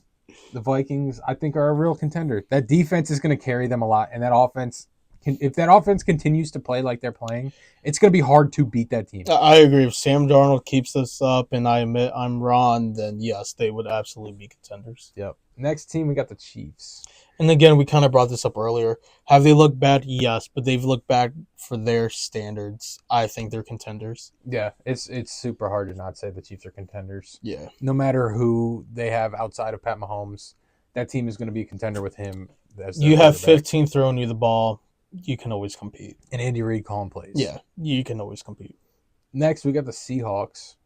the Vikings, I think, are a real contender. That defense is going to carry them a lot, and that offense, if that offense continues to play like they're playing, it's going to be hard to beat that team. I agree. If Sam Darnold keeps this up, and I admit I'm wrong, then yes, they would absolutely be contenders. Yep. Next team, we got the Chiefs. And again, we kind of brought this up earlier. Have they looked bad? Yes, but they've looked bad for their standards. I think they're contenders. Yeah, it's super hard to not say the Chiefs are contenders. Yeah. No matter who they have outside of Pat Mahomes, that team is going to be a contender with him. You have 15 throwing you the ball. You can always compete. And Andy Reid calling plays. Yeah, you can always compete. Next, we got the Seahawks.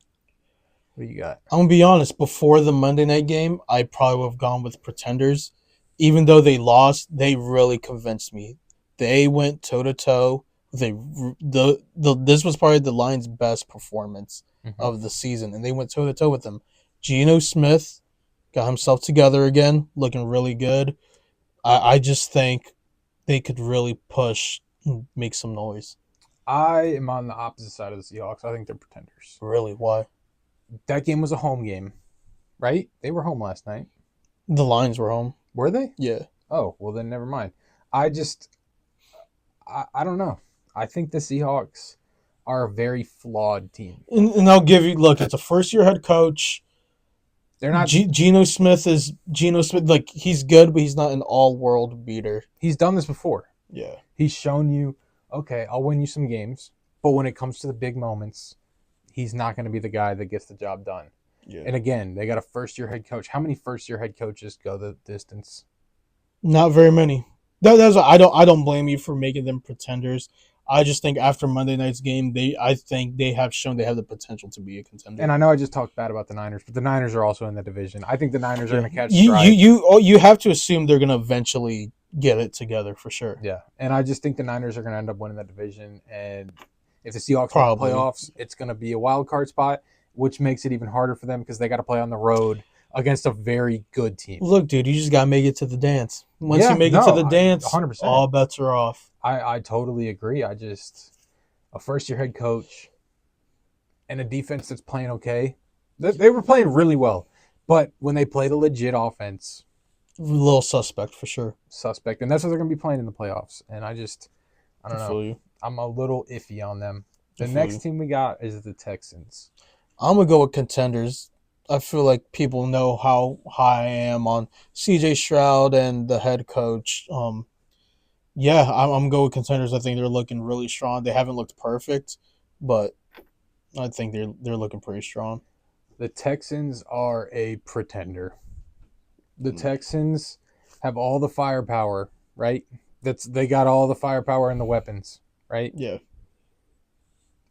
What do you got? I'm going to be honest. Before the Monday night game, I probably would have gone with pretenders. Even though they lost, they really convinced me. They went toe-to-toe. This was probably the Lions' best performance of the season, and they went toe-to-toe with them. Geno Smith got himself together again, looking really good. I just think they could really push and make some noise. I am on the opposite side of the Seahawks. I think they're pretenders. Really? Why? That game was a home game, right? They were home last night. The Lions were home. Were they? Yeah. Oh, well then never mind. I don't know. I think the Seahawks are a very flawed team. And I'll give you look. It's a first-year head coach. They're not. Geno Smith. Like he's good, but he's not an all-world beater. He's done this before. Yeah. He's shown you, okay, I'll win you some games, but when it comes to the big moments, he's not going to be the guy that gets the job done. Yeah. And again, they got a first-year head coach. How many first-year head coaches go the distance? Not very many. That's I don't blame you for making them pretenders. I just think after Monday night's game, I think they have shown they have the potential to be a contender. And I know I just talked bad about the Niners, but the Niners are also in the division. I think the Niners are going to catch stride. You have to assume they're going to eventually get it together for sure. Yeah, and I just think the Niners are going to end up winning that division. And if the Seahawks make the playoffs, it's going to be a wild card spot, which makes it even harder for them because they got to play on the road against a very good team. Look, dude, you just got to make it to the dance. Once you make it to the dance, 100%. All bets are off. I totally agree. A first-year head coach and a defense that's playing okay. They were playing really well, but when they played a legit offense, a little suspect for sure. And that's what they're going to be playing in the playoffs. And I don't know. I'm a little iffy on them. The next team we got is the Texans. I'm going to go with contenders. I feel like people know how high I am on C.J. Stroud and the head coach. Yeah, I'm going with contenders. I think they're looking really strong. They haven't looked perfect, but I think they're looking pretty strong. The Texans are a pretender. The Texans have all the firepower, right? They got all the firepower and the weapons, right? Yeah.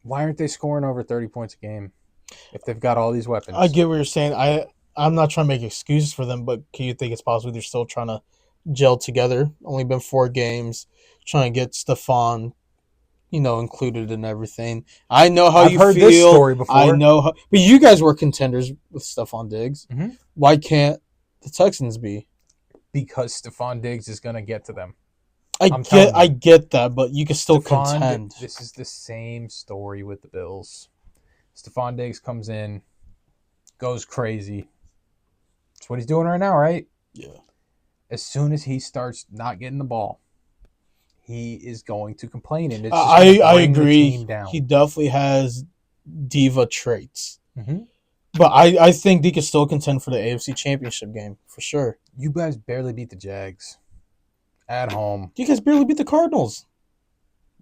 Why aren't they scoring over 30 points a game if they've got all these weapons? I get what you're saying. I'm not trying to make excuses for them, but can you think it's possible they're still trying to gel together? Only been 4 games, trying to get Stephon, included in everything. I know how you feel. I've heard this story before. I know how, but you guys were contenders with Stephon Diggs. Mm-hmm. Why can't the Texans be? Because Stephon Diggs is going to get to them. I get that, but you can still contend. This is the same story with the Bills. Stephon Diggs comes in, goes crazy. That's what he's doing right now, right? Yeah. As soon as he starts not getting the ball, he is going to complain, and it's just I agree. He definitely has diva traits. Mm-hmm. But I think they can still contend for the AFC Championship game for sure. You guys barely beat the Jags at home. You guys barely beat the Cardinals.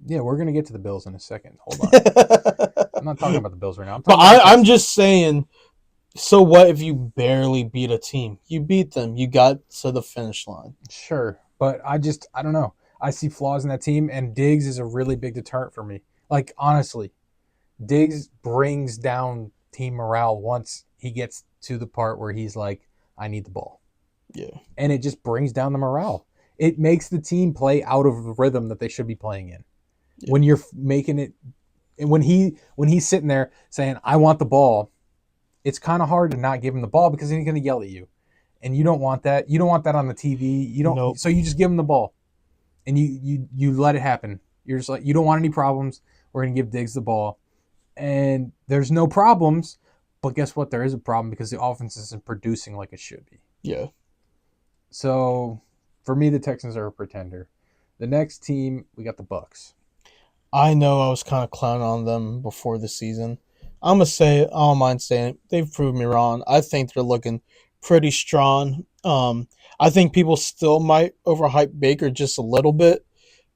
Yeah, we're gonna get to the Bills in a second. Hold on. I'm not talking about the Bills right now. I'm just saying. So what if you barely beat a team? You beat them. You got to the finish line. Sure, but I don't know. I see flaws in that team, and Diggs is a really big deterrent for me. Like, honestly, Diggs brings down team morale once he gets to the part where he's like, I need the ball. Yeah. And it just brings down the morale. It makes the team play out of the rhythm that they should be playing in. Yeah. When you're making it, and when he's sitting there saying, I want the ball, it's kind of hard to not give him the ball because he's going to yell at you. And you don't want that. You don't want that on the TV. You don't. Nope. So you just give him the ball. And you let it happen. You're just like, you don't want any problems. We're going to give Diggs the ball. And there's no problems. But guess what? There is a problem because the offense isn't producing like it should be. Yeah. So for me, the Texans are a pretender. The next team, we got the Bucs. I know I was kind of clowning on them before the season. I'm going to say it. I don't mind saying it. They've proved me wrong. I think they're looking pretty strong. I think people still might overhype Baker just a little bit,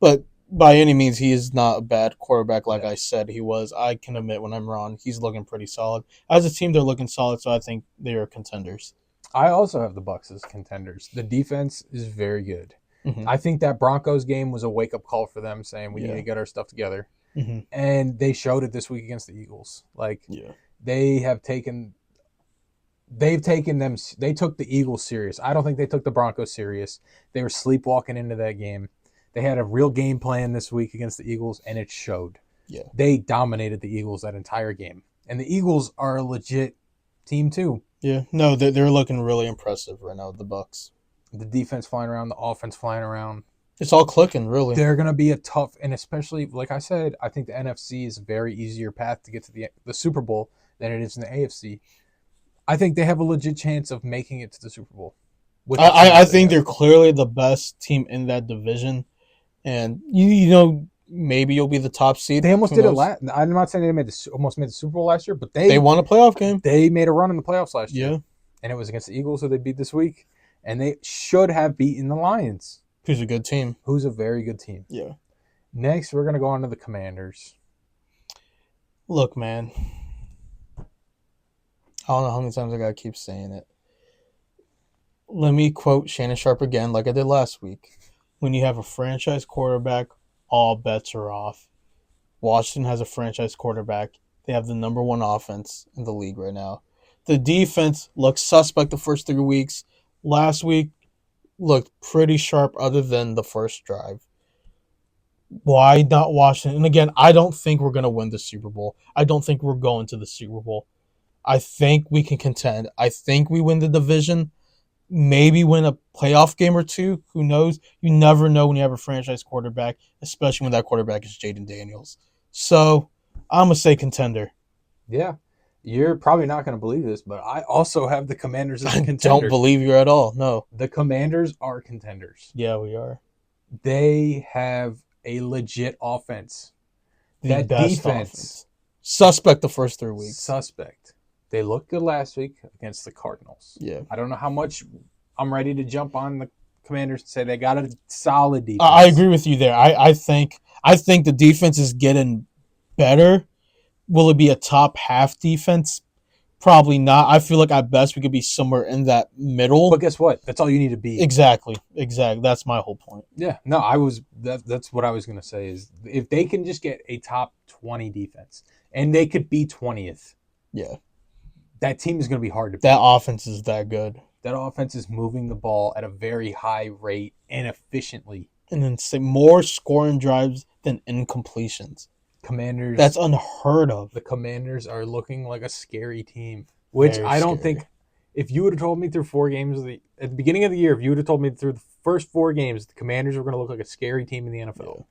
but by any means, he is not a bad quarterback like I said he was. I can admit when I'm wrong. He's looking pretty solid. As a team, they're looking solid, so I think they are contenders. I also have the Bucs as contenders. The defense is very good. Mm-hmm. I think that Broncos game was a wake-up call for them saying we need to get our stuff together. Mm-hmm. And they showed it this week against the Eagles. They took the Eagles serious. I don't think they took the Broncos serious. They were sleepwalking into that game. They had a real game plan this week against the Eagles, and it showed. Yeah. They dominated the Eagles that entire game. And the Eagles are a legit team too. Yeah. No, they're looking really impressive right now, the Bucs. The defense flying around, the offense flying around. It's all clicking, really. They're going to be a tough, and especially, like I said, I think the NFC is a very easier path to get to the Super Bowl than it is in the AFC. I think they have a legit chance of making it to the Super Bowl. I think they're clearly the best team in that division. And, maybe you'll be the top seed. They almost Who did knows? it last. I'm not saying they almost made the Super Bowl last year, but They won a playoff game. They made a run in the playoffs last year. Yeah. And it was against the Eagles, who they beat this week. And they should have beaten the Lions. Who's a good team. Who's a very good team. Yeah. Next, we're going to go on to the Commanders. Look, man. I don't know how many times I got to keep saying it. Let me quote Shannon Sharp again, like I did last week. When you have a franchise quarterback, all bets are off. Washington has a franchise quarterback. They have the number one offense in the league right now. The defense looked suspect the first 3 weeks. Last week looked pretty sharp other than the first drive. Why not Washington? And again, I don't think we're going to win the Super Bowl. I don't think we're going to the Super Bowl. I think we can contend. I think we win the division. Maybe win a playoff game or two. Who knows? You never know when you have a franchise quarterback, especially when that quarterback is Jaden Daniels. So I'm going to say contender. Yeah. You're probably not going to believe this, but I also have the Commanders as a contender. Don't believe you at all. No. The Commanders are contenders. Yeah, we are. They have a legit offense. The best defense. Suspect the first 3 weeks. Suspect. They looked good last week against the Cardinals. Yeah. I don't know how much I'm ready to jump on the Commanders and say they got a solid defense. I agree with you there. I think the defense is getting better. Will it be a top half defense? Probably not. I feel like at best we could be somewhere in that middle. But guess what? That's all you need to be. Exactly. That's my whole point. Yeah. No, that's what I was going to say is if they can just get a top 20 defense and they could be 20th. Yeah. That team is going to be hard to beat. That offense is that good. That offense is moving the ball at a very high rate and efficiently. And then say more scoring drives than incompletions. Commanders. That's unheard of. The Commanders are looking like a scary team, which Very I don't scary. think. If you would have told me through 4 games at the beginning of the year, if you would have told me through the first 4 games, the Commanders were going to look like a scary team in the NFL, Yeah.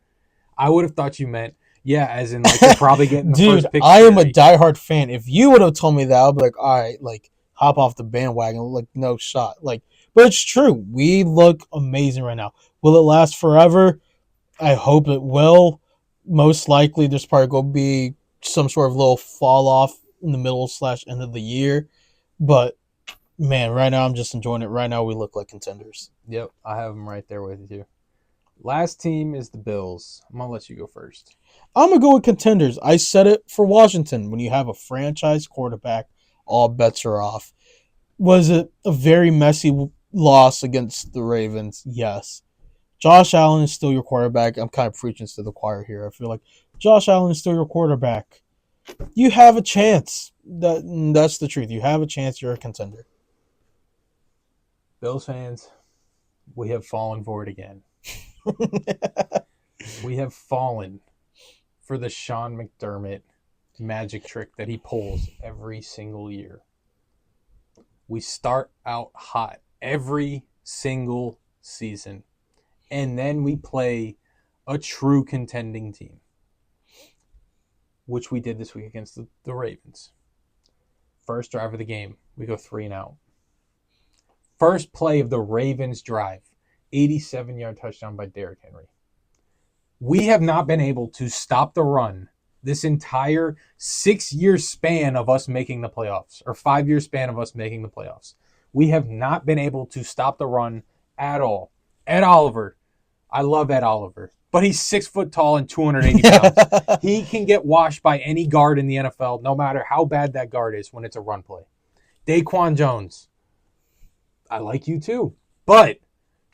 I would have thought you meant as in like they're probably getting the Dude, first pick. I am a diehard fan. If you would have told me that, I'd be like, all right, like hop off the bandwagon, like no shot. Like, but it's true. We look amazing right now. Will it last forever? I hope it will. Most likely, there's probably going to be some sort of little fall off in the middle / end of the year. But man, right now I'm just enjoying it. Right now we look like contenders. Yep, I have them right there with you. Last team is the Bills. I'm gonna let you go first. I'm going to go with contenders. I said it for Washington. When you have a franchise quarterback, all bets are off. Was it a very messy loss against the Ravens? Yes. Josh Allen is still your quarterback. I'm kind of preaching to the choir here. I feel like Josh Allen is still your quarterback. You have a chance. That's the truth. You have a chance. You're a contender. Bills fans, we have fallen for it again. We have fallen for the Sean McDermott magic trick that he pulls every single year. We start out hot every single season, and then we play a true contending team, which we did this week against the Ravens. First drive of the game, we go 3-and-out. First play of the Ravens drive, 87-yard touchdown by Derrick Henry. We have not been able to stop the run this entire 6-year span of us making the playoffs, or 5-year span of us making the playoffs. We have not been able to stop the run at all. Ed Oliver, I love Ed Oliver, but he's 6 foot tall and 280 pounds. He can get washed by any guard in the NFL, no matter how bad that guard is when it's a run play. Daquan Jones, I like you too, but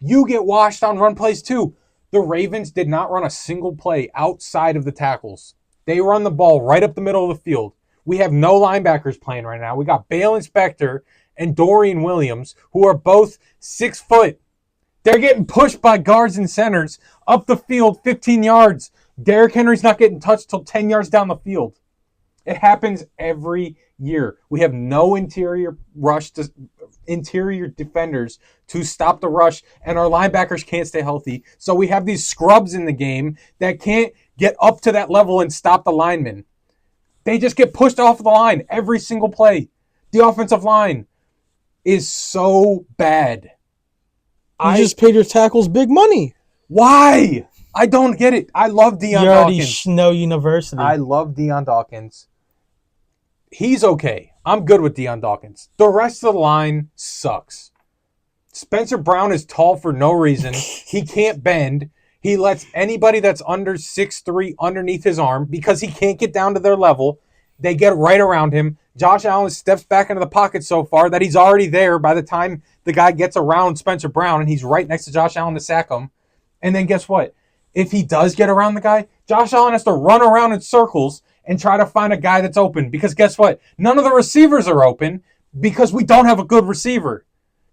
you get washed on run plays too. The Ravens did not run a single play outside of the tackles. They run the ball right up the middle of the field. We have no linebackers playing right now. We got Bale Inspector and Dorian Williams, who are both 6 foot. They're getting pushed by guards and centers up the field 15 yards. Derrick Henry's not getting touched till 10 yards down the field. It happens every year. We have no interior defenders to stop the rush, and our linebackers can't stay healthy. So we have these scrubs in the game that can't get up to that level and stop the linemen. They just get pushed off the line every single play. The offensive line is so bad. You just paid your tackles big money. Why? I don't get it. I love Deion You already Dawkins. know University. I love Deion Dawkins. He's okay. I'm good with Deion Dawkins. The rest of the line sucks. Spencer Brown is tall for no reason. He can't bend. He lets anybody that's under 6'3" underneath his arm because he can't get down to their level. They get right around him. Josh Allen steps back into the pocket so far that he's already there by the time the guy gets around Spencer Brown, and he's right next to Josh Allen to sack him. And then guess what? If he does get around the guy, Josh Allen has to run around in circles and try to find a guy that's open. Because guess what? None of the receivers are open because we don't have a good receiver.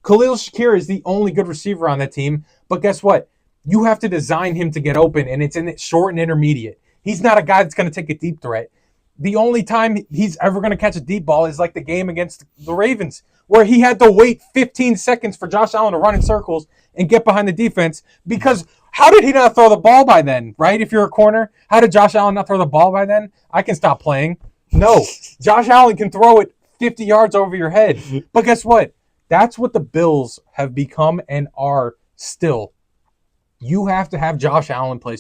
Khalil Shakir is the only good receiver on that team. But guess what? You have to design him to get open, and it's in it short and intermediate. He's not a guy that's going to take a deep threat. The only time he's ever going to catch a deep ball is like the game against the Ravens, where he had to wait 15 seconds for Josh Allen to run in circles and get behind the defense. Because how did he not throw the ball by then, right? If you're a corner, how did Josh Allen not throw the ball by then? I can stop playing. No, Josh Allen can throw it 50 yards over your head. But guess what? That's what the Bills have become and are still. You have to have Josh Allen play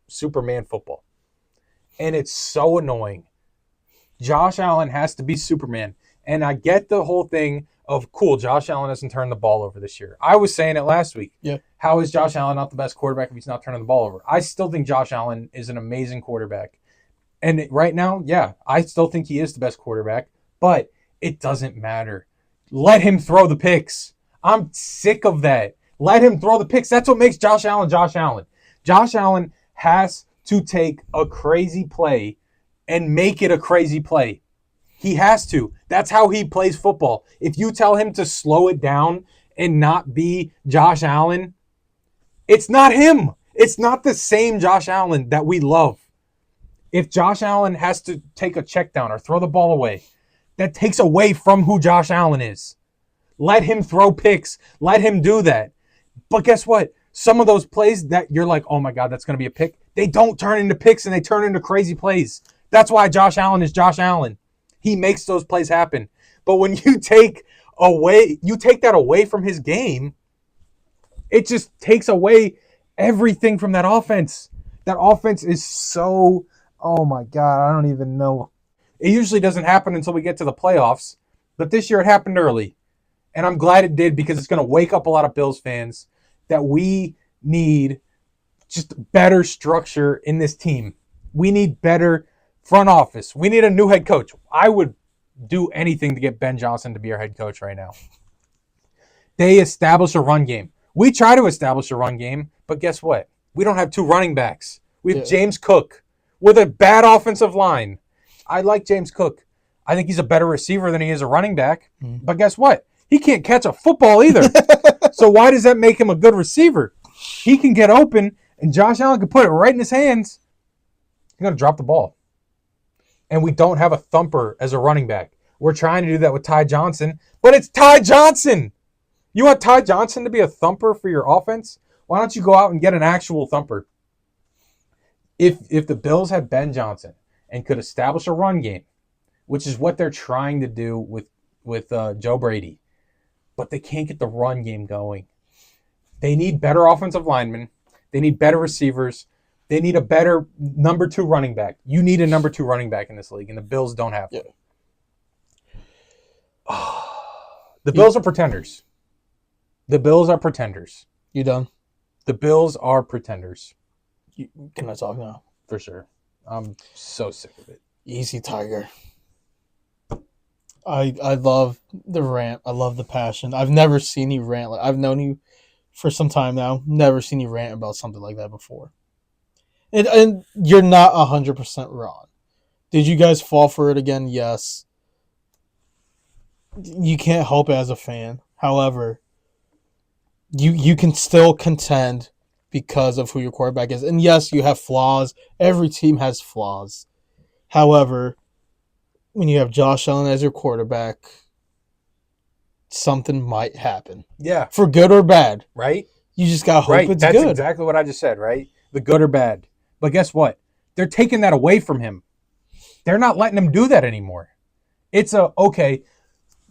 Superman football. And it's so annoying. Josh Allen has to be Superman. And I get the whole thing of, cool, Josh Allen hasn't turned the ball over this year. I was saying it last week. Yeah. How is Josh Allen not the best quarterback if he's not turning the ball over? I still think Josh Allen is an amazing quarterback. And right now, yeah, I still think he is the best quarterback. But it doesn't matter. Let him throw the picks. I'm sick of that. Let him throw the picks. That's what makes Josh Allen Josh Allen. Josh Allen has to take a crazy play and make it a crazy play. He has to. That's how he plays football. If you tell him to slow it down and not be Josh Allen, it's not him. It's not the same Josh Allen that we love. If Josh Allen has to take a check down or throw the ball away, that takes away from who Josh Allen is. Let him throw picks. Let him do that. But guess what? Some of those plays that you're like, oh my God, that's going to be a pick, they don't turn into picks and they turn into crazy plays. That's why Josh Allen is Josh Allen. He makes those plays happen. But when you take that away from his game, it just takes away everything from that offense. That offense is so, oh my God, I don't even know. It usually doesn't happen until we get to the playoffs, but this year it happened early. And I'm glad it did because it's going to wake up a lot of Bills fans that we need just better structure in this team. We need better front office. We need a new head coach. I would do anything to get Ben Johnson to be our head coach right now. They establish a run game. We try to establish a run game, but guess what? We don't have two running backs. We have James Cook with a bad offensive line. I like James Cook. I think he's a better receiver than he is a running back. But guess what? He can't catch a football either. So why does that make him a good receiver? He can get open, and Josh Allen can put it right in his hands. He's going to drop the ball. And we don't have a thumper as a running back. We're trying to do that with Ty Johnson, but it's Ty Johnson. You want Ty Johnson to be a thumper for your offense? Why don't you go out and get an actual thumper? If the Bills had Ben Johnson and could establish a run game, which is what they're trying to do with Joe Brady, but they can't get the run game going. They need better offensive linemen. They need better receivers. They need a better number 2 running back. You need a number 2 running back in this league, and the Bills don't have one. The Bills are pretenders. The Bills are pretenders. You done? The Bills are pretenders. Can I talk now? For sure. I'm so sick of it. Easy, Tiger. I love the rant. I love the passion. I've never seen you rant. I've known you for some time now. Never seen you rant about something like that before. And you're not 100% wrong. Did you guys fall for it again? Yes. You can't help it as a fan. However, you can still contend because of who your quarterback is. And yes, you have flaws. Every team has flaws. However, when you have Josh Allen as your quarterback, something might happen. Yeah. For good or bad. Right? You just got to hope it's That's good. That's exactly what I just said, right? The good or bad. But guess what? They're taking that away from him. They're not letting him do that anymore. It's okay,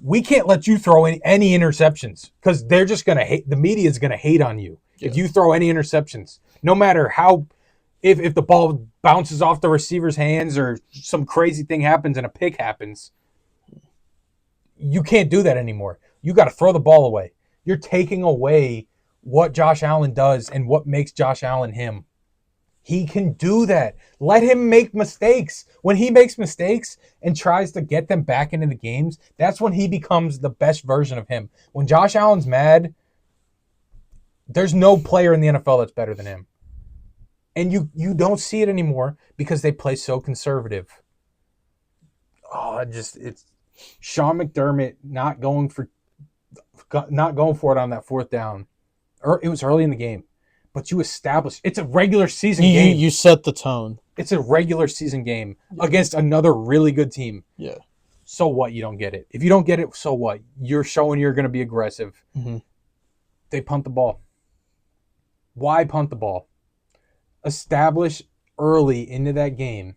we can't let you throw any interceptions because they're just going to hate. The media is going to hate on you. If you throw any interceptions, no matter how, if the ball bounces off the receiver's hands or some crazy thing happens and a pick happens, you can't do that anymore. You got to throw the ball away. You're taking away what Josh Allen does and what makes Josh Allen him. He can do that. Let him make mistakes. When he makes mistakes and tries to get them back into the games, that's when he becomes the best version of him. When Josh Allen's mad, there's no player in the NFL that's better than him. And you don't see it anymore because they play so conservative. It's Sean McDermott not going for it on that fourth down. It was early in the game. But you established it's a regular season game. You set the tone. It's a regular season game against another really good team. Yeah. So what? You don't get it. If you don't get it, so what? You're showing you're going to be aggressive. Mm-hmm. They punt the ball. Why punt the ball? Establish early into that game.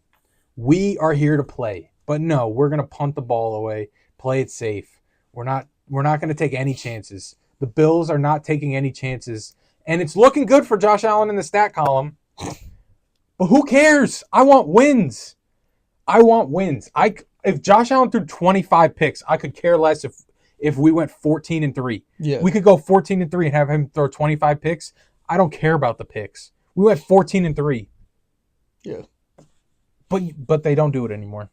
We are here to play. But no, we're going to punt the ball away. Play it safe. We're not going to take any chances. The Bills are not taking any chances. And it's looking good for Josh Allen in the stat column. But who cares? I want wins. If Josh Allen threw 25 picks, I could care less if we went 14-3. Yeah. We could go 14-3 and have him throw 25 picks. I don't care about the picks. We went 14-3. Yeah. But they don't do it anymore.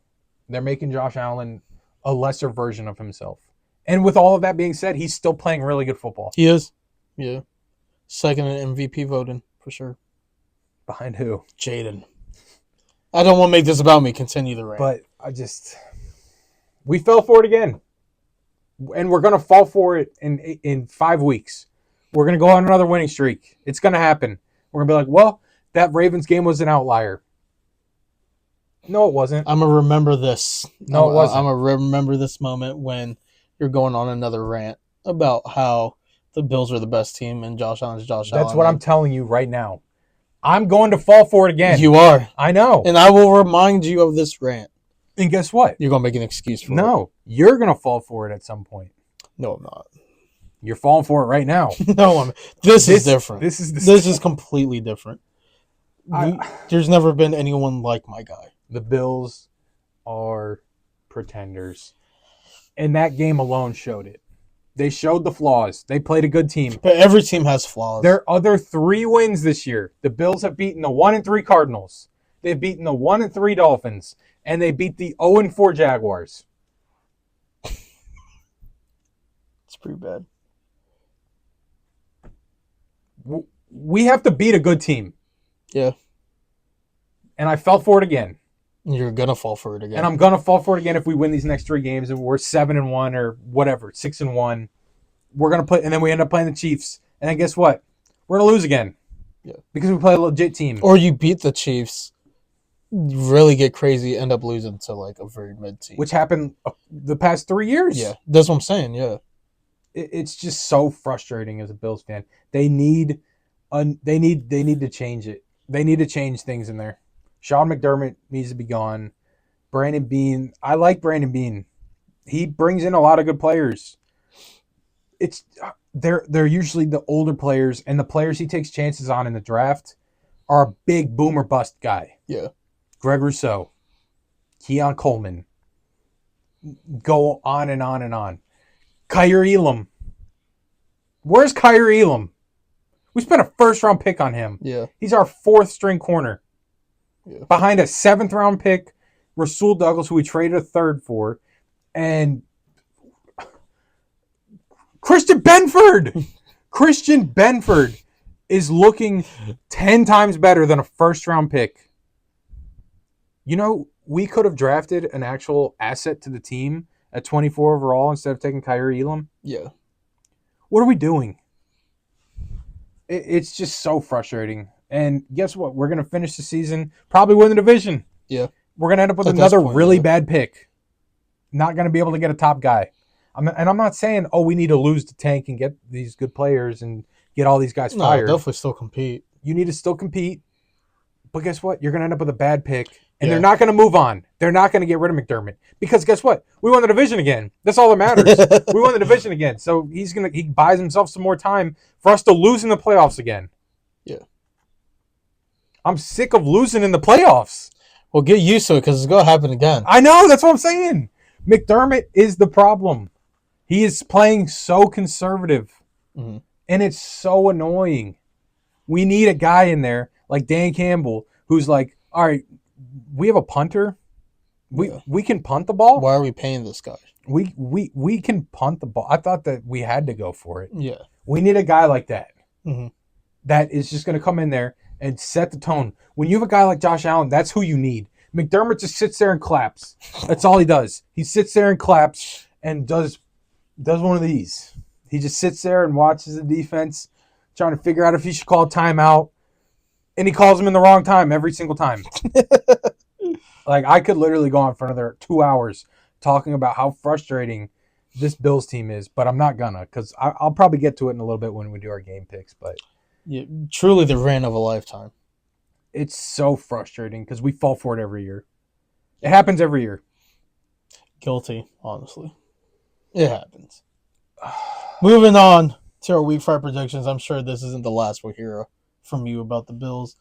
They're making Josh Allen a lesser version of himself. And with all of that being said, he's still playing really good football. He is. Yeah. Second in MVP voting, for sure. Behind who? Jaden. I don't want to make this about me. Continue the rant. But we fell for it again. And we're going to fall for it in 5 weeks. We're going to go on another winning streak. It's going to happen. We're going to be like, well, that Ravens game was an outlier. No, it wasn't. I'm going to remember this. No, it wasn't. I'm going to remember this moment when you're going on another rant about how the Bills are the best team and Josh Allen's Josh Allen. That's what I'm telling you right now. I'm going to fall for it again. You are. I know. And I will remind you of this rant. And guess what? You're going to make an excuse for it. No, you're going to fall for it at some point. No, I'm not. You're falling for it right now. No, this is different. This is completely different. There's never been anyone like my guy. The Bills are pretenders. And that game alone showed it. They showed the flaws. They played a good team. But every team has flaws. Their other 3 wins this year. The Bills have beaten the 1-3 Cardinals. They've beaten the 1-3 Dolphins. And they beat the 0-4 Jaguars. It's pretty bad. We have to beat a good team. Yeah. And I fell for it again. You're going to fall for it again. And I'm going to fall for it again if we win these next 3 games and we're 7-1 or whatever, 6-1. We're going to play, and then we end up playing the Chiefs. And then guess what? We're going to lose again. Yeah. Because we play a legit team. Or you beat the Chiefs, really get crazy, end up losing to like a very mid team. Which happened the past 3 years. Yeah, that's what I'm saying, yeah. It's just so frustrating as a Bills fan. They need to change it. They need to change things in there. Sean McDermott needs to be gone. Brandon Beane. I like Brandon Beane. He brings in a lot of good players. They're usually the older players, and the players he takes chances on in the draft are a big boom or bust guy. Yeah. Greg Rousseau, Keon Coleman. Go on and on and on. Kyer Elam. Where's Kyer Elam? We spent a first-round pick on him. Yeah. He's our 4th-string corner. Yeah. Behind a 7th-round pick, Rasul Douglas, who we traded a 3rd for, and Christian Benford. Christian Benford is looking 10 times better than a first-round pick. You know, we could have drafted an actual asset to the team at 24 overall instead of taking Kyer Elam. Yeah. What are we doing? It's just so frustrating. And guess what? We're going to finish the season, probably win the division. Yeah. We're going to end up with another really bad pick. Not going to be able to get a top guy. I'm not saying, we need to lose to tank and get these good players and get all these guys fired. Definitely still compete. You need to still compete. But guess what? You're going to end up with a bad pick. And they're not going to move on. They're not going to get rid of McDermott. Because guess what? We won the division again. That's all that matters. We won the division again. So he buys himself some more time for us to lose in the playoffs again. Yeah. I'm sick of losing in the playoffs. Well, get used to it because it's going to happen again. I know. That's what I'm saying. McDermott is the problem. He is playing so conservative. Mm-hmm. And it's so annoying. We need a guy in there like Dan Campbell who's like, all right, we have a punter. We can punt the ball. Why are we paying this guy? We can punt the ball. I thought that we had to go for it. Yeah. We need a guy like that. Mm-hmm. That is just going to come in there and set the tone. When you have a guy like Josh Allen, that's who you need. McDermott just sits there and claps. That's all he does. He sits there and claps and does one of these. He just sits there and watches the defense, trying to figure out if he should call a timeout. And he calls them in the wrong time every single time. Like, I could literally go on for another 2 hours talking about how frustrating this Bills team is, but I'm not gonna because I'll probably get to it in a little bit when we do our game picks. But yeah, truly the rant of a lifetime. It's so frustrating because we fall for it every year. It happens every year. Guilty, honestly. It happens. Moving on to our week 5 predictions. I'm sure this isn't the last we'll hear from you about the Bills.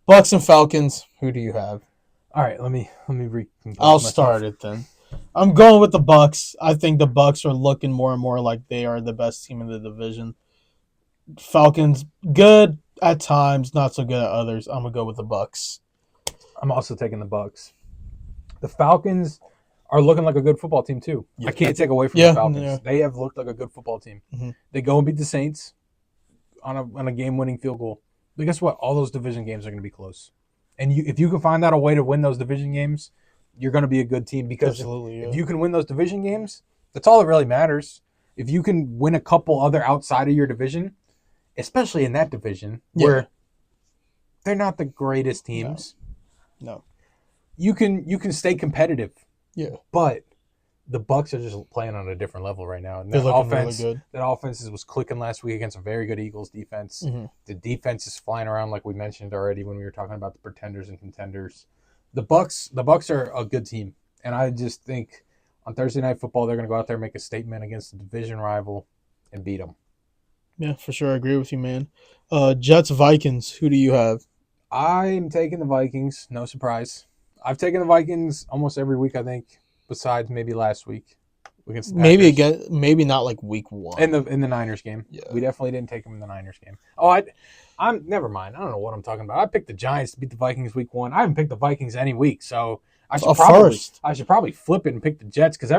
Bucks and Falcons. Who do you have? All right, let me I'll start it then. I'm going with the Bucks. I think the Bucks are looking more and more like they are the best team in the division. Falcons, good at times, not so good at others. I'm gonna go with the Bucks. I'm also taking the Bucks. The Falcons are looking like a good football team too. Yeah. I can't take away from the Falcons. Yeah. They have looked like a good football team. Mm-hmm. They go and beat the Saints on a game-winning field goal. But guess what? All those division games are going to be close. And if you can find out a way to win those division games, you're going to be a good team. Because if you can win those division games, that's all that really matters. If you can win a couple other outside of your division, especially in that division where they're not the greatest teams. No. You can stay competitive. Yeah. But the Bucks are just playing on a different level right now. And they're looking really good. That offense was clicking last week against a very good Eagles defense. Mm-hmm. The defense is flying around like we mentioned already when we were talking about the pretenders and contenders. The Bucks are a good team. And I just think on Thursday Night Football, they're going to go out there and make a statement against the division rival and beat them. Yeah, for sure. I agree with you, man. Jets, Vikings, who do you have? I'm taking the Vikings. No surprise. I've taken the Vikings almost every week, I think, besides maybe last week against the Packers. Maybe not like week 1 in the Niners game. Yeah. We definitely didn't take them in the Niners game. I'm never mind. I don't know what I'm talking about. I picked the Giants to beat the Vikings week 1. I haven't picked the Vikings any week, so I should probably flip it and pick the Jets because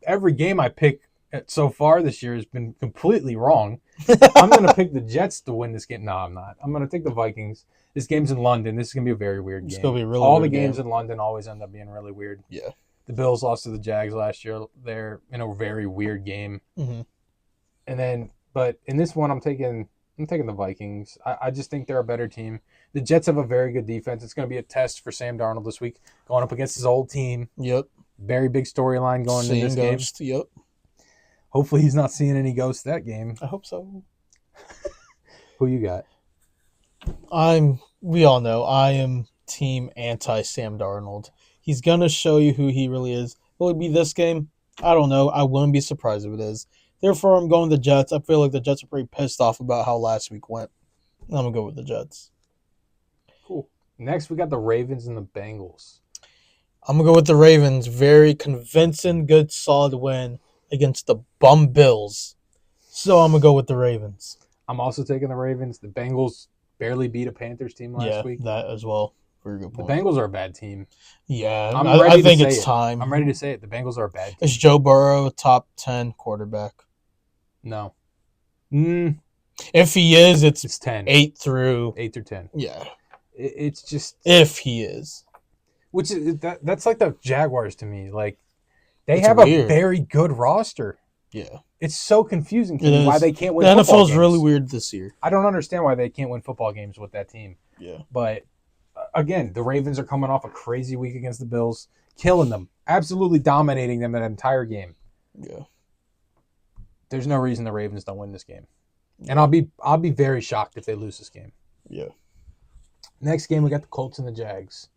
every game I pick so far this year has been completely wrong. I'm going to pick the Jets to win this game. No, I'm not. I'm going to take the Vikings. This game's in London. This is going to be a very weird game. It's going to be really All weird the games game. in London always end up being really weird. Yeah. The Bills lost to the Jags last year. They're in a very weird game. Mm-hmm. But in this one, I'm taking the Vikings. I just think they're a better team. The Jets have a very good defense. It's going to be a test for Sam Darnold this week, going up against his old team. Yep. Very big storyline going into this ghost. Game. Yep. Hopefully he's not seeing any ghosts that game. I hope so. Who you got? We all know I am team anti-Sam Darnold. He's going to show you who he really is. Will it be this game? I don't know. I wouldn't be surprised if it is. Therefore, I'm going the Jets. I feel like the Jets are pretty pissed off about how last week went. I'm going to go with the Jets. Cool. Next, we got the Ravens and the Bengals. I'm going to go with the Ravens. Very convincing, good, solid win against the bum Bills. So I'm going to go with the Ravens. I'm also taking the Ravens. The Bengals barely beat a Panthers team last week. Yeah, that as well. Very good point. The Bengals are a bad team. Yeah, I think it's time. I'm ready to say it. The Bengals are a bad team. Is Joe Burrow a top 10 quarterback? No. If he is, it's 10. 8 through 10. Yeah. It's just if he is. Which is that's like the Jaguars to me. Like they have a very good roster. Yeah. It's so confusing to me why they can't win the football games. The NFL's really weird this year. I don't understand why they can't win football games with that team. Yeah. But again, the Ravens are coming off a crazy week against the Bills, killing them, absolutely dominating them that entire game. Yeah. There's no reason the Ravens don't win this game. And I'll be very shocked if they lose this game. Yeah. Next game, we got the Colts and the Jags.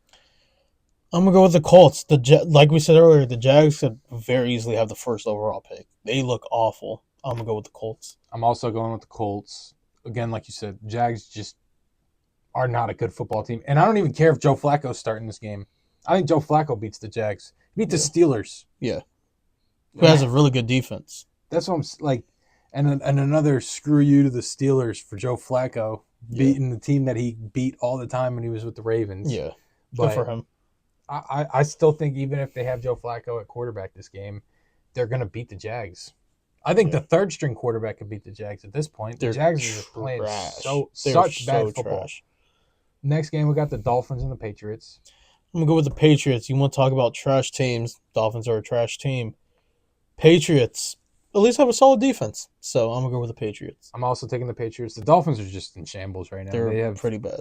I'm gonna go with the Colts. Like we said earlier, the Jags could very easily have the first overall pick. They look awful. I'm gonna go with the Colts. I'm also going with the Colts. Again, like you said, Jags just are not a good football team. And I don't even care if Joe Flacco's starting this game. I think Joe Flacco beats the Jags. Beat the Steelers. Yeah. Who has a really good defense. That's what I'm like. And another screw you to the Steelers for Joe Flacco beating the team that he beat all the time when he was with the Ravens. Yeah. But good for him. I still think even if they have Joe Flacco at quarterback this game, they're going to beat the Jags. I think the third string quarterback could beat the Jags at this point. The Jags are just playing such bad football. Trash. Next game, we got the Dolphins and the Patriots. I'm going to go with the Patriots. You want to talk about trash teams. Dolphins are a trash team. Patriots at least have a solid defense. So I'm going to go with the Patriots. I'm also taking the Patriots. The Dolphins are just in shambles right now. They have pretty bad.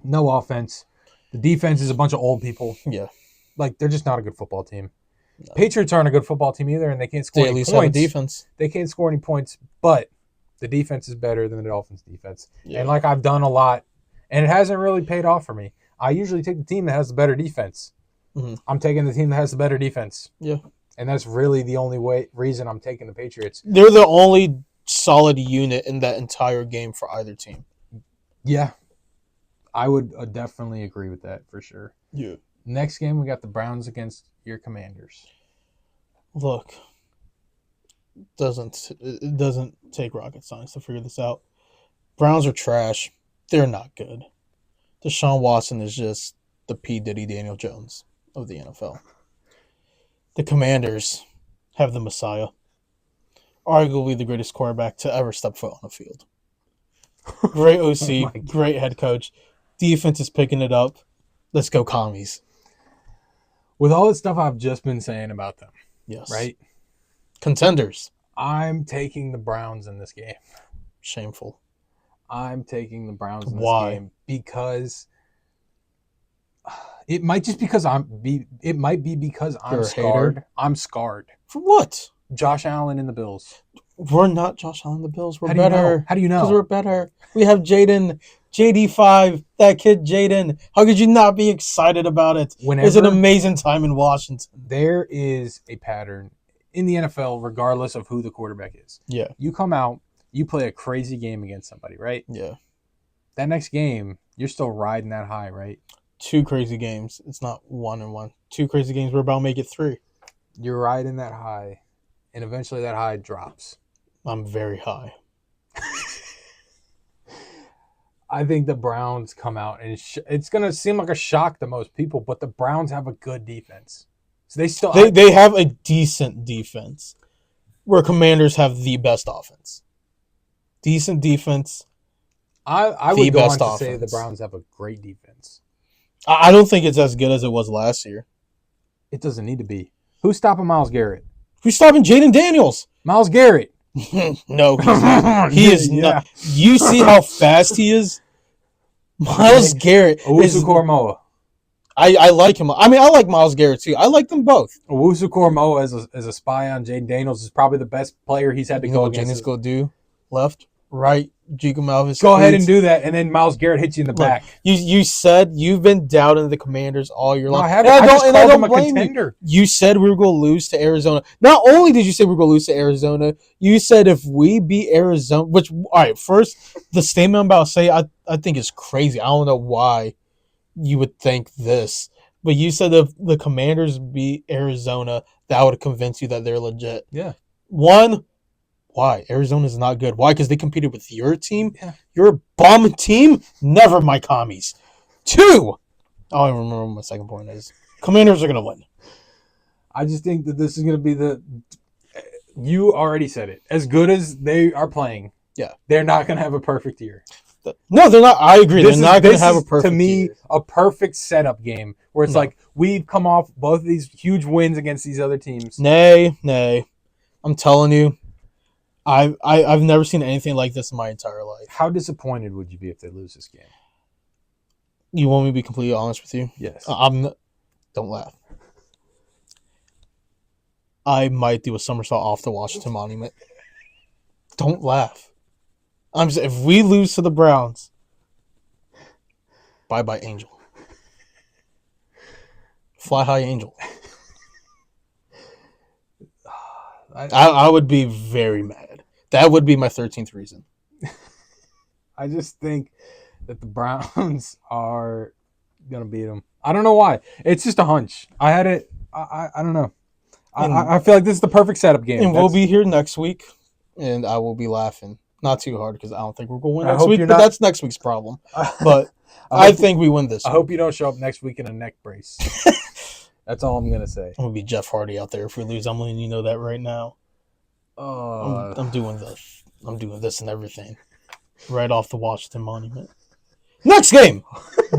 No offense. The defense is a bunch of old people. Yeah. Like, they're just not a good football team. No. Patriots aren't a good football team either, and they can't score any points. Have a defense. They can't score any points, but the defense is better than the Dolphins' defense. Yeah. And like I've done a lot, and it hasn't really paid off for me. I usually take the team that has the better defense. Mm-hmm. I'm taking the team that has the better defense. Yeah. And that's really the only reason I'm taking the Patriots. They're the only solid unit in that entire game for either team. Yeah. I would definitely agree with that for sure. Yeah. Next game, we got the Browns against your Commanders. Look, it doesn't take rocket science to figure this out. Browns are trash. They're not good. Deshaun Watson is just the P. Diddy Daniel Jones of the NFL. The Commanders have the Messiah. Arguably the greatest quarterback to ever step foot on the field. Great OC, great head coach. Defense is picking it up. Let's go, commies. With all the stuff I've just been saying about them. Yes. Right? Contenders. I'm taking the Browns in this game. Shameful. I'm taking the Browns in this game because it might be because I'm scarred. I'm scarred. For what? Josh Allen and the Bills. We're not Josh Allen and the Bills. We're better. How do you know? Because we're better. We have Jaden, JD5, that kid Jaden. How could you not be excited about it? It's an amazing time in Washington. There is a pattern in the NFL, regardless of who the quarterback is. Yeah. You come out, you play a crazy game against somebody, right? Yeah. That next game, you're still riding that high, right? 2 crazy games. It's not 1 and 1. 2 crazy games. We're about to make it 3. You're riding that high, and eventually that high drops. I'm very high. I think the Browns come out, and it's going to seem like a shock to most people, but the Browns have a good defense. So they have a decent defense, where Commanders have the best offense. Decent defense. I would go on to say the Browns have a great defense. I don't think it's as good as it was last year. It doesn't need to be. Who's stopping Myles Garrett? Who's stopping Jaden Daniels? Myles Garrett. No, he's not. He is not. You see how fast he is? Myles Garrett. Owusu-Koramoah. I like him. I mean, I like Myles Garrett too. I like them both. Owusu-Koramoah as a spy on Jaden Daniels is probably the best player he's had to go against. Jaden's going to do? Left, right, Jacob Malvis. Go ahead and do that, and then Myles Garrett hits you in the back. You said you've been doubting the Commanders all year long. I haven't. I just called them a contender. You said we were going to lose to Arizona. Not only did you say we were going to lose to Arizona, you said if we beat Arizona, which, all right, first, the statement I'm about to say, I think is crazy. I don't know why you would think this. But you said if the Commanders beat Arizona, that would convince you that they're legit. Yeah. One, why? Arizona's not good. Why? Because they competed with your team? Yeah. Your bum team? Never my commies. 2, I don't even remember what my second point is. Commanders are going to win. I just think that this is going to be you already said it. As good as they are playing, they're not going to have a perfect year. No, they're not. I agree. They're not going to have a perfect to me, year. A perfect setup game where it's like we've come off both of these huge wins against these other teams. Nay. I'm telling you, I've never seen anything like this in my entire life. How disappointed would you be if they lose this game? You want me to be completely honest with you? Yes. Don't laugh. I might do a somersault off the Washington Monument. Don't laugh. If we lose to the Browns, bye-bye, Angel. Fly high angel. I would be very mad. That would be my 13th reason. I just think that the Browns are going to beat them. I don't know why. It's just a hunch. I had it. I don't know. I feel like this is the perfect setup game. And we'll be here next week, and I will be laughing. Not too hard because I don't think we're going to win I next hope week, you're but not- that's next week's problem. But I think we win this I week. hope you don't show up next week in a neck brace. That's all I'm going to say. I'm going to be Jeff Hardy out there if we lose. I'm letting you know that right now. I'm doing this and everything. Right off the Washington Monument. Next game.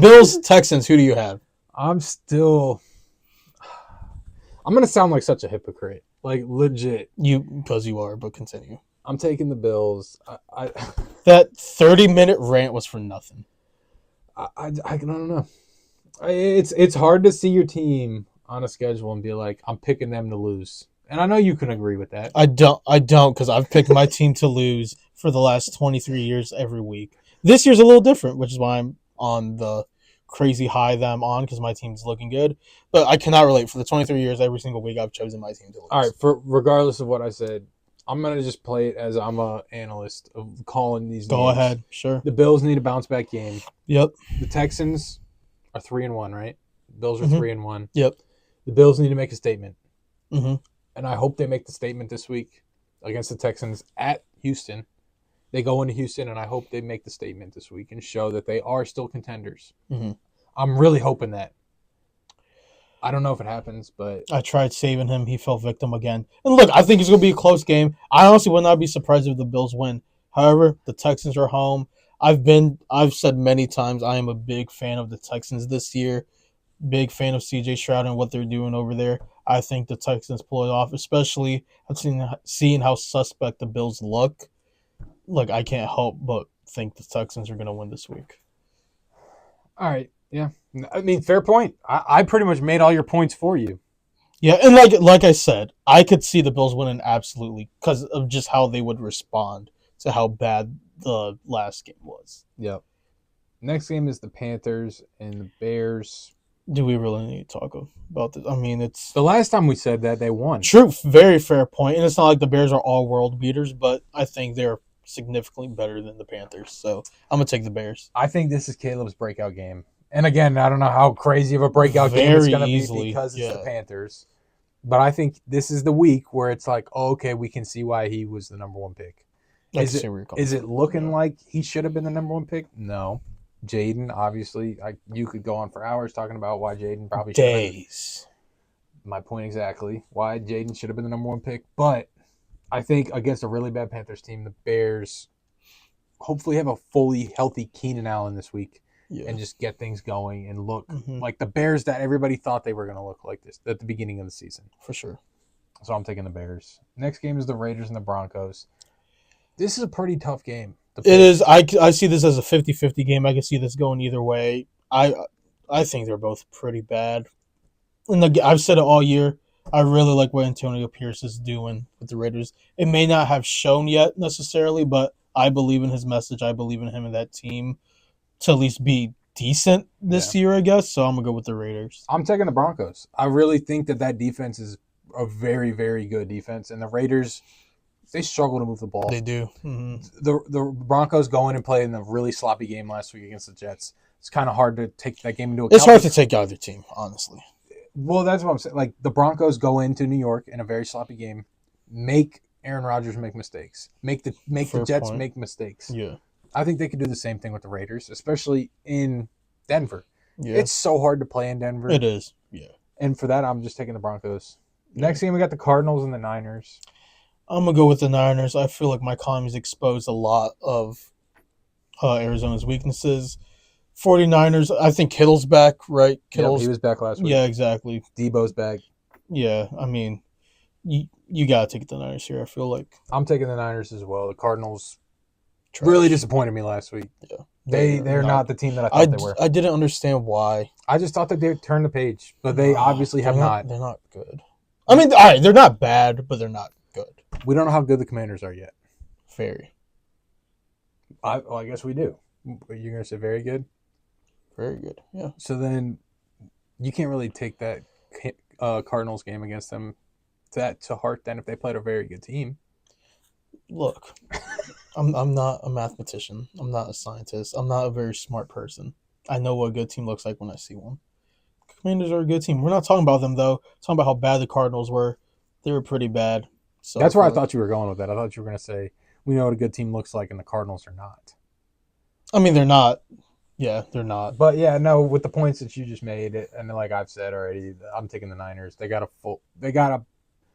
Bills, Texans. Who do you have? I'm going to sound like such a hypocrite. Like, legit. Because you are, but continue. I'm taking the Bills. That 30-minute rant was for nothing. I don't know. It's hard to see your team on a schedule and be like, I'm picking them to lose. And I know you can agree with that. I don't, because I've picked my team to lose for the last 23 years every week. This year's a little different, which is why I'm on the crazy high that I'm on, because my team's looking good. But I cannot relate. For the 23 years, every single week, I've chosen my team to lose. All right, regardless of what I said, I'm going to just play it as I'm an analyst of calling these Go names. ahead, sure. The Bills need a bounce-back game. Yep. The Texans are 3-1, right? Bills are 3-1. Yep. The Bills need to make a statement. Mm-hmm. And I hope they make the statement this week against the Texans at Houston. They go into Houston, and I hope they make the statement this week and show that they are still contenders. Mm-hmm. I'm really hoping that. I don't know if it happens, but I tried saving him. He fell victim again. And look, I think it's going to be a close game. I honestly would not be surprised if the Bills win. However, the Texans are home. I've said many times I am a big fan of the Texans this year. Big fan of C.J. Stroud and what they're doing over there. I think the Texans pull it off, especially seeing how suspect the Bills look. Look, I can't help but think the Texans are going to win this week. all right, yeah. I mean, fair point. I pretty much made all your points for you. Yeah, and like I said, I could see the Bills winning absolutely because of just how they would respond to how bad the last game was. Yep. Next game is the Panthers and the Bears. Do we really need to talk about this? I mean, it's The last time we said that, they won. true, very fair point. And it's not like the Bears are all world beaters, but I think they're significantly better than the Panthers. So I'm going to take the Bears. I think this is Caleb's breakout game. And again, I don't know how crazy of a breakout game it's going to be because it's the Panthers. But I think this is the week where it's like, oh, okay, we can see why he was the number one pick. Is it looking like he should have been the number one pick? No. Jaden, obviously, you could go on for hours talking about why Jaden probably should have been. Days. My point exactly. Why Jaden should have been the number one pick. But I think against a really bad Panthers team, the Bears hopefully have a fully healthy Keenan Allen this week and just get things going and look like the Bears that everybody thought they were going to look like this at the beginning of the season. For sure. So I'm taking the Bears. Next game is the Raiders and the Broncos. This is a pretty tough game. It is. I see this as a 50-50 game. I can see this going either way. I think they're both pretty bad. And I've said it all year. I really like what Antonio Pierce is doing with the Raiders. It may not have shown yet necessarily, but I believe in his message. I believe in him and that team to at least be decent this year, I guess. So I'm going to go with the Raiders. I'm taking the Broncos. I really think that defense is a very, very good defense. And the Raiders, they struggle to move the ball. They do. Mm-hmm. The Broncos go in and play in a really sloppy game last week against the Jets. It's kind of hard to take that game into account. It's hard to take either team, honestly. Well, that's what I'm saying. Like, the Broncos go into New York in a very sloppy game, make Aaron Rodgers make mistakes, make the Jets make mistakes. Yeah. I think they could do the same thing with the Raiders, especially in Denver. Yeah. It's so hard to play in Denver. It is. Yeah. And for that, I'm just taking the Broncos. Next game, we got the Cardinals and the Niners. I'm going to go with the Niners. I feel like my column's exposed a lot of Arizona's weaknesses. 49ers, I think Kittle's back, right? Yep, he was back last week. Yeah, exactly. Debo's back. Yeah, I mean, you got to take the Niners here, I feel like. I'm taking the Niners as well. The Cardinals really disappointed me last week. Yeah. They're not the team that I thought they were. I didn't understand why. I just thought that they would turn the page, but they obviously have not. They're not good. I mean, all right, they're not bad, but they're not good. We don't know how good the Commanders are yet. Very. I guess we do. You're going to say very good? Very good, yeah. So then you can't really take that Cardinals game against them to heart than if they played a very good team. Look, I'm not a mathematician. I'm not a scientist. I'm not a very smart person. I know what a good team looks like when I see one. Commanders are a good team. We're not talking about them, though. We're talking about how bad the Cardinals were. They were pretty bad. So that's where I thought you were going with that. I thought you were going to say, we know what a good team looks like, and the Cardinals are not. I mean, they're not. Yeah, they're not. But, yeah, no, with the points that you just made, and like I've said already, I'm taking the Niners. They got a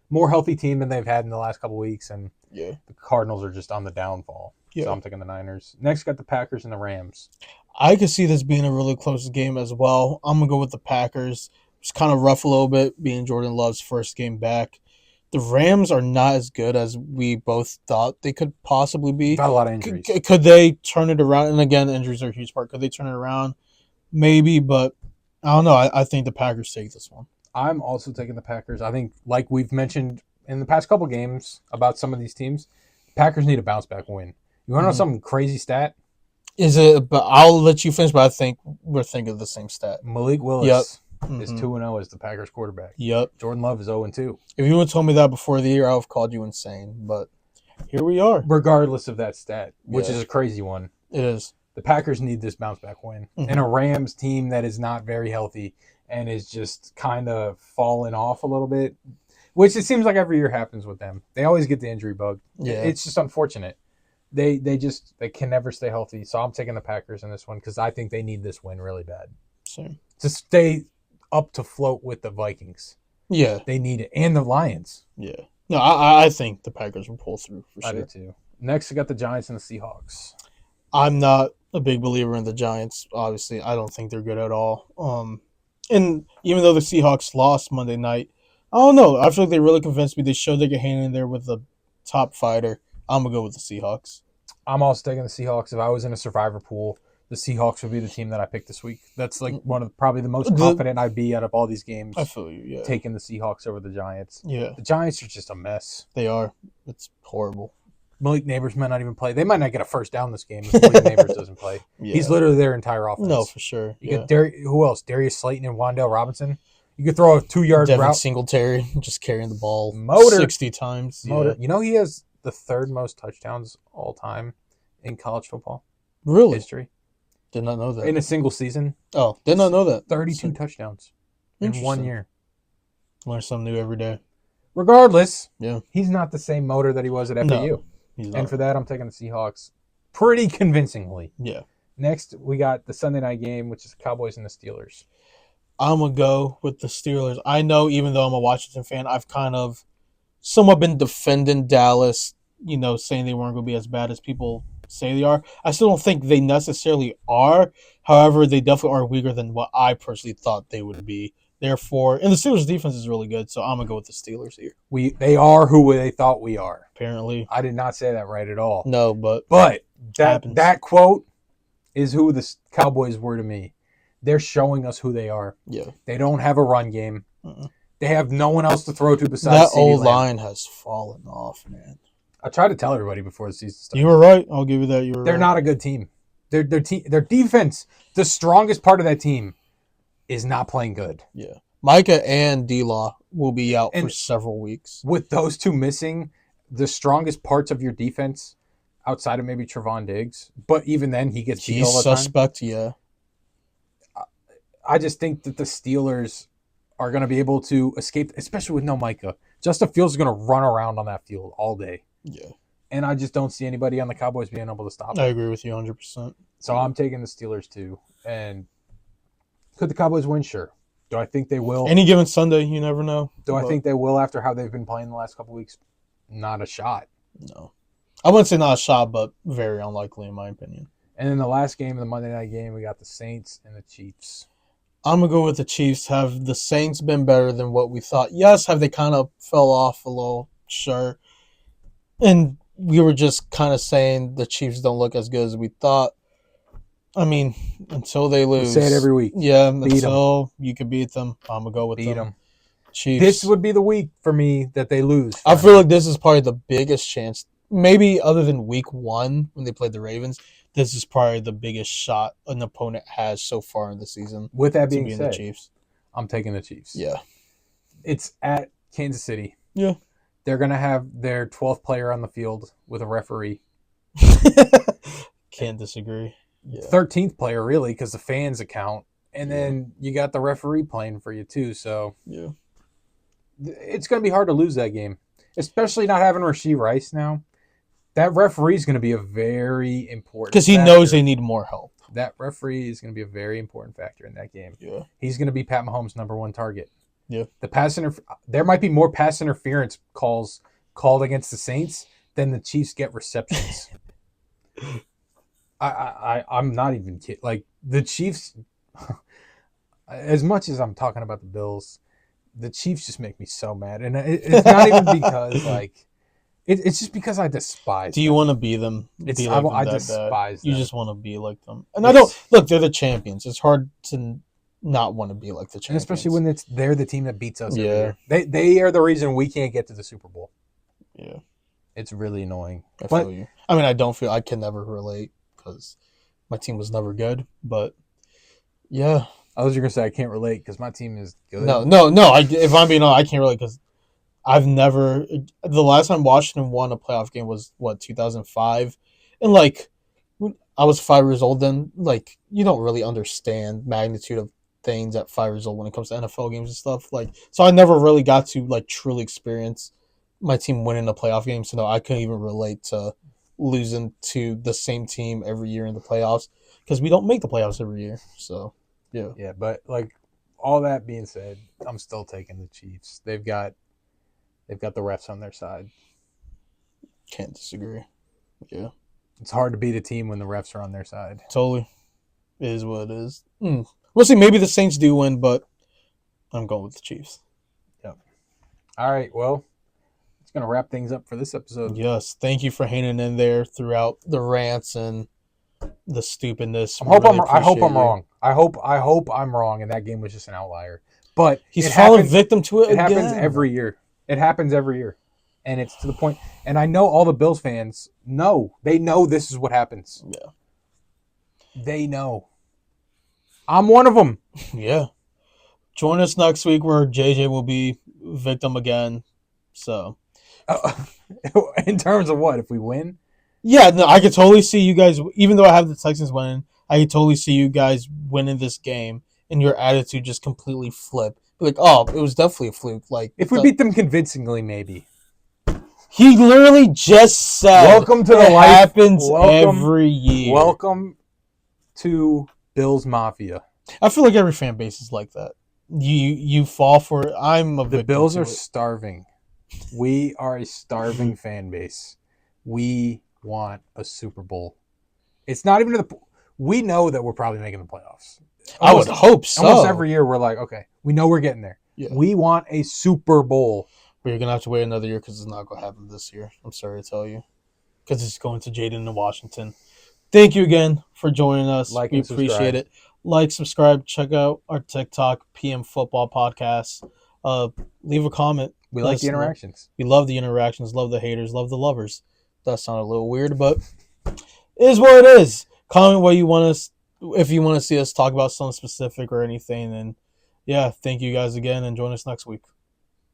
more healthy team than they've had in the last couple weeks, and the Cardinals are just on the downfall. Yeah. So I'm taking the Niners. Next, got the Packers and the Rams. I could see this being a really close game as well. I'm going to go with the Packers. It's kind of rough a little bit, being Jordan Love's first game back. The Rams are not as good as we both thought they could possibly be. Got a lot of injuries. Could they turn it around? And again, injuries are a huge part. Could they turn it around? Maybe, but I don't know. I think the Packers take this one. I'm also taking the Packers. I think, like we've mentioned in the past couple games about some of these teams, Packers need a bounce-back win. You want to know something crazy stat? Is it? But I'll let you finish, but I think we're thinking of the same stat. Malik Willis is 2-0 as the Packers quarterback. Yep. Jordan Love is 0-2. If you would have told me that before the year, I would have called you insane. But here we are. Regardless of that stat, which is a crazy one. It is. The Packers need this bounce-back win. And a Rams team that is not very healthy and is just kind of falling off a little bit, which it seems like every year happens with them. They always get the injury bug. Yeah. It's just unfortunate. They can never stay healthy. So I'm taking the Packers in this one because I think they need this win really bad. Same. To stay up to float with the Vikings. Yeah. They need it. And the Lions. Yeah. No, I think the Packers will pull through for sure. I do too. Next, we got the Giants and the Seahawks. I'm not a big believer in the Giants. Obviously, I don't think they're good at all. And even though the Seahawks lost Monday night, I don't know. I feel like they really convinced me. They showed they could hang in there with the top fighter. I'm going to go with the Seahawks. I'm also taking the Seahawks. If I was in a survivor pool, the Seahawks would be the team that I picked this week. That's like one of probably the most confident I'd be out of all these games. I feel you, yeah. Taking the Seahawks over the Giants. Yeah. The Giants are just a mess. They are. It's horrible. Malik Neighbors might not even play. They might not get a first down this game if Malik Neighbors doesn't play. Yeah. He's literally their entire offense. No, for sure. You get who else? Darius Slayton and Wan'Dale Robinson. You could throw a 2-yard Devin route. Singletary just carrying the ball 60 times. Motor. Yeah. You know he has the third most touchdowns all time in college football. Really? History. Did not know that. In a single season. Oh, did not know that. 32 touchdowns in 1 year. Learn something new every day. Regardless, he's not the same motor that he was at FAU. No, and for that, I'm taking the Seahawks pretty convincingly. Yeah. Next, we got the Sunday night game, which is the Cowboys and the Steelers. I'm going to go with the Steelers. I know, even though I'm a Washington fan, I've kind of somewhat been defending Dallas, saying they weren't going to be as bad as people say they are. I still don't think they necessarily are. However, they definitely are weaker than what I personally thought they would be. Therefore, and the Steelers' defense is really good, so I'm going to go with the Steelers here. They are who they thought we are. Apparently. I did not say that right at all. No, but that quote is who the Cowboys were to me. They're showing us who they are. Yeah. They don't have a run game. They have no one else to throw to besides that old line has fallen off, man. I tried to tell everybody before the season started. You were right. I'll give you that. They're not a good team. Their defense, the strongest part of that team, is not playing good. Yeah. Micah and D-Law will be out for several weeks. With those two missing, the strongest parts of your defense, outside of maybe Trevon Diggs, but even then he gets beat all the time. He's suspect, yeah. I just think that the Steelers are going to be able to escape, especially with no Micah. Justin Fields is going to run around on that field all day. Yeah. And I just don't see anybody on the Cowboys being able to stop him. I agree with you 100%. So I'm taking the Steelers too. And could the Cowboys win? Sure. Do I think they will? Any given Sunday, you never know. I think they will after how they've been playing the last couple weeks? Not a shot. No. I wouldn't say not a shot, but very unlikely in my opinion. And then the last game of the Monday night game, we got the Saints and the Chiefs. I'm going to go with the Chiefs. Have the Saints been better than what we thought? Yes. Have they kind of fell off a little? Sure. And we were just kind of saying the Chiefs don't look as good as we thought. I mean, until they lose. We say it every week. Yeah, until you can beat them, I'm going to go with them. Chiefs. This would be the week for me that they lose. I feel like this is probably the biggest chance. Maybe other than week 1 when they played the Ravens, this is probably the biggest shot an opponent has so far in the season. With that being said, the Chiefs. I'm taking the Chiefs. Yeah. It's at Kansas City. Yeah. They're going to have their 12th player on the field with a referee. Can't disagree. Yeah. 13th player, really, because the fans account. And then you got the referee playing for you, too. So it's going to be hard to lose that game, especially not having Rashee Rice now. That referee is going to be a very important because he knows they need more help. That referee is going to be a very important factor in that game. Yeah. He's going to be Pat Mahomes' number one target. Yeah. There might be more pass interference calls called against the Saints than the Chiefs get receptions. I'm not even kidding. Like, the Chiefs, as much as I'm talking about the Bills, the Chiefs just make me so mad. And it's not even because, like, it's just because I despise them. Do you want to be them? I despise them. You just want to be like them. And I don't, look, they're the champions. It's hard to not want to be like the champions. And especially when they're the team that beats us every year. They are the reason we can't get to the Super Bowl. Yeah. It's really annoying. I feel you. I mean, I can never relate because my team was never good. But, yeah. I was going to say I can't relate because my team is good. No. If I'm being honest, I can't relate because I've never – the last time Washington won a playoff game was, 2005? And, like, I was 5 years old then. Like, you don't really understand magnitude of things at 5 years old when it comes to NFL games and stuff. Like, so I never really got to, like, truly experience my team winning a playoff game. So, no, I couldn't even relate to losing to the same team every year in the playoffs because we don't make the playoffs every year. So, yeah. Yeah, but, like, all that being said, I'm still taking the Chiefs. They've got the refs on their side. Can't disagree. Yeah. It's hard to beat a team when the refs are on their side. Totally. It is what it is. We'll see. Maybe the Saints do win, but I'm going with the Chiefs. Yep. All right. Well, it's going to wrap things up for this episode. Yes. Thank you for hanging in there throughout the rants and the stupidness. I hope I'm wrong. I hope I'm wrong, and that game was just an outlier. But he's fallen victim to it. It happens every year. It happens every year. And it's to the point. And I know all the Bills fans know. They know this is what happens. Yeah. They know. I'm one of them. Yeah. Join us next week where JJ will be victim again. So. In terms of what? If we win? Yeah, no, I could totally see you guys, even though I have the Texans winning, I could totally see you guys winning this game and your attitude just completely flip. Be like, oh, it was definitely a fluke. Like, if we beat them convincingly, maybe. He literally just said, welcome to the life. Happens every year. Welcome to Bills Mafia. I feel like every fan base is like that. You fall for it. The Bills are starving. We are a starving fan base. We want a Super Bowl. It's not even we know that we're probably making the playoffs. I would hope so. Almost every year we're like, okay, we know we're getting there. Yeah. We want a Super Bowl. But you're going to have to wait another year because it's not going to happen this year. I'm sorry to tell you. Because it's going to Jaden in Washington. Thank you again for joining us. We appreciate it. Like, subscribe, check out our TikTok, PM Football Podcast. Leave a comment. We like the interactions. We love the interactions, love the haters, love the lovers. That sounded a little weird, but it is what it is. Comment what you want us, if you want to see us talk about something specific or anything. And yeah, thank you guys again and join us next week.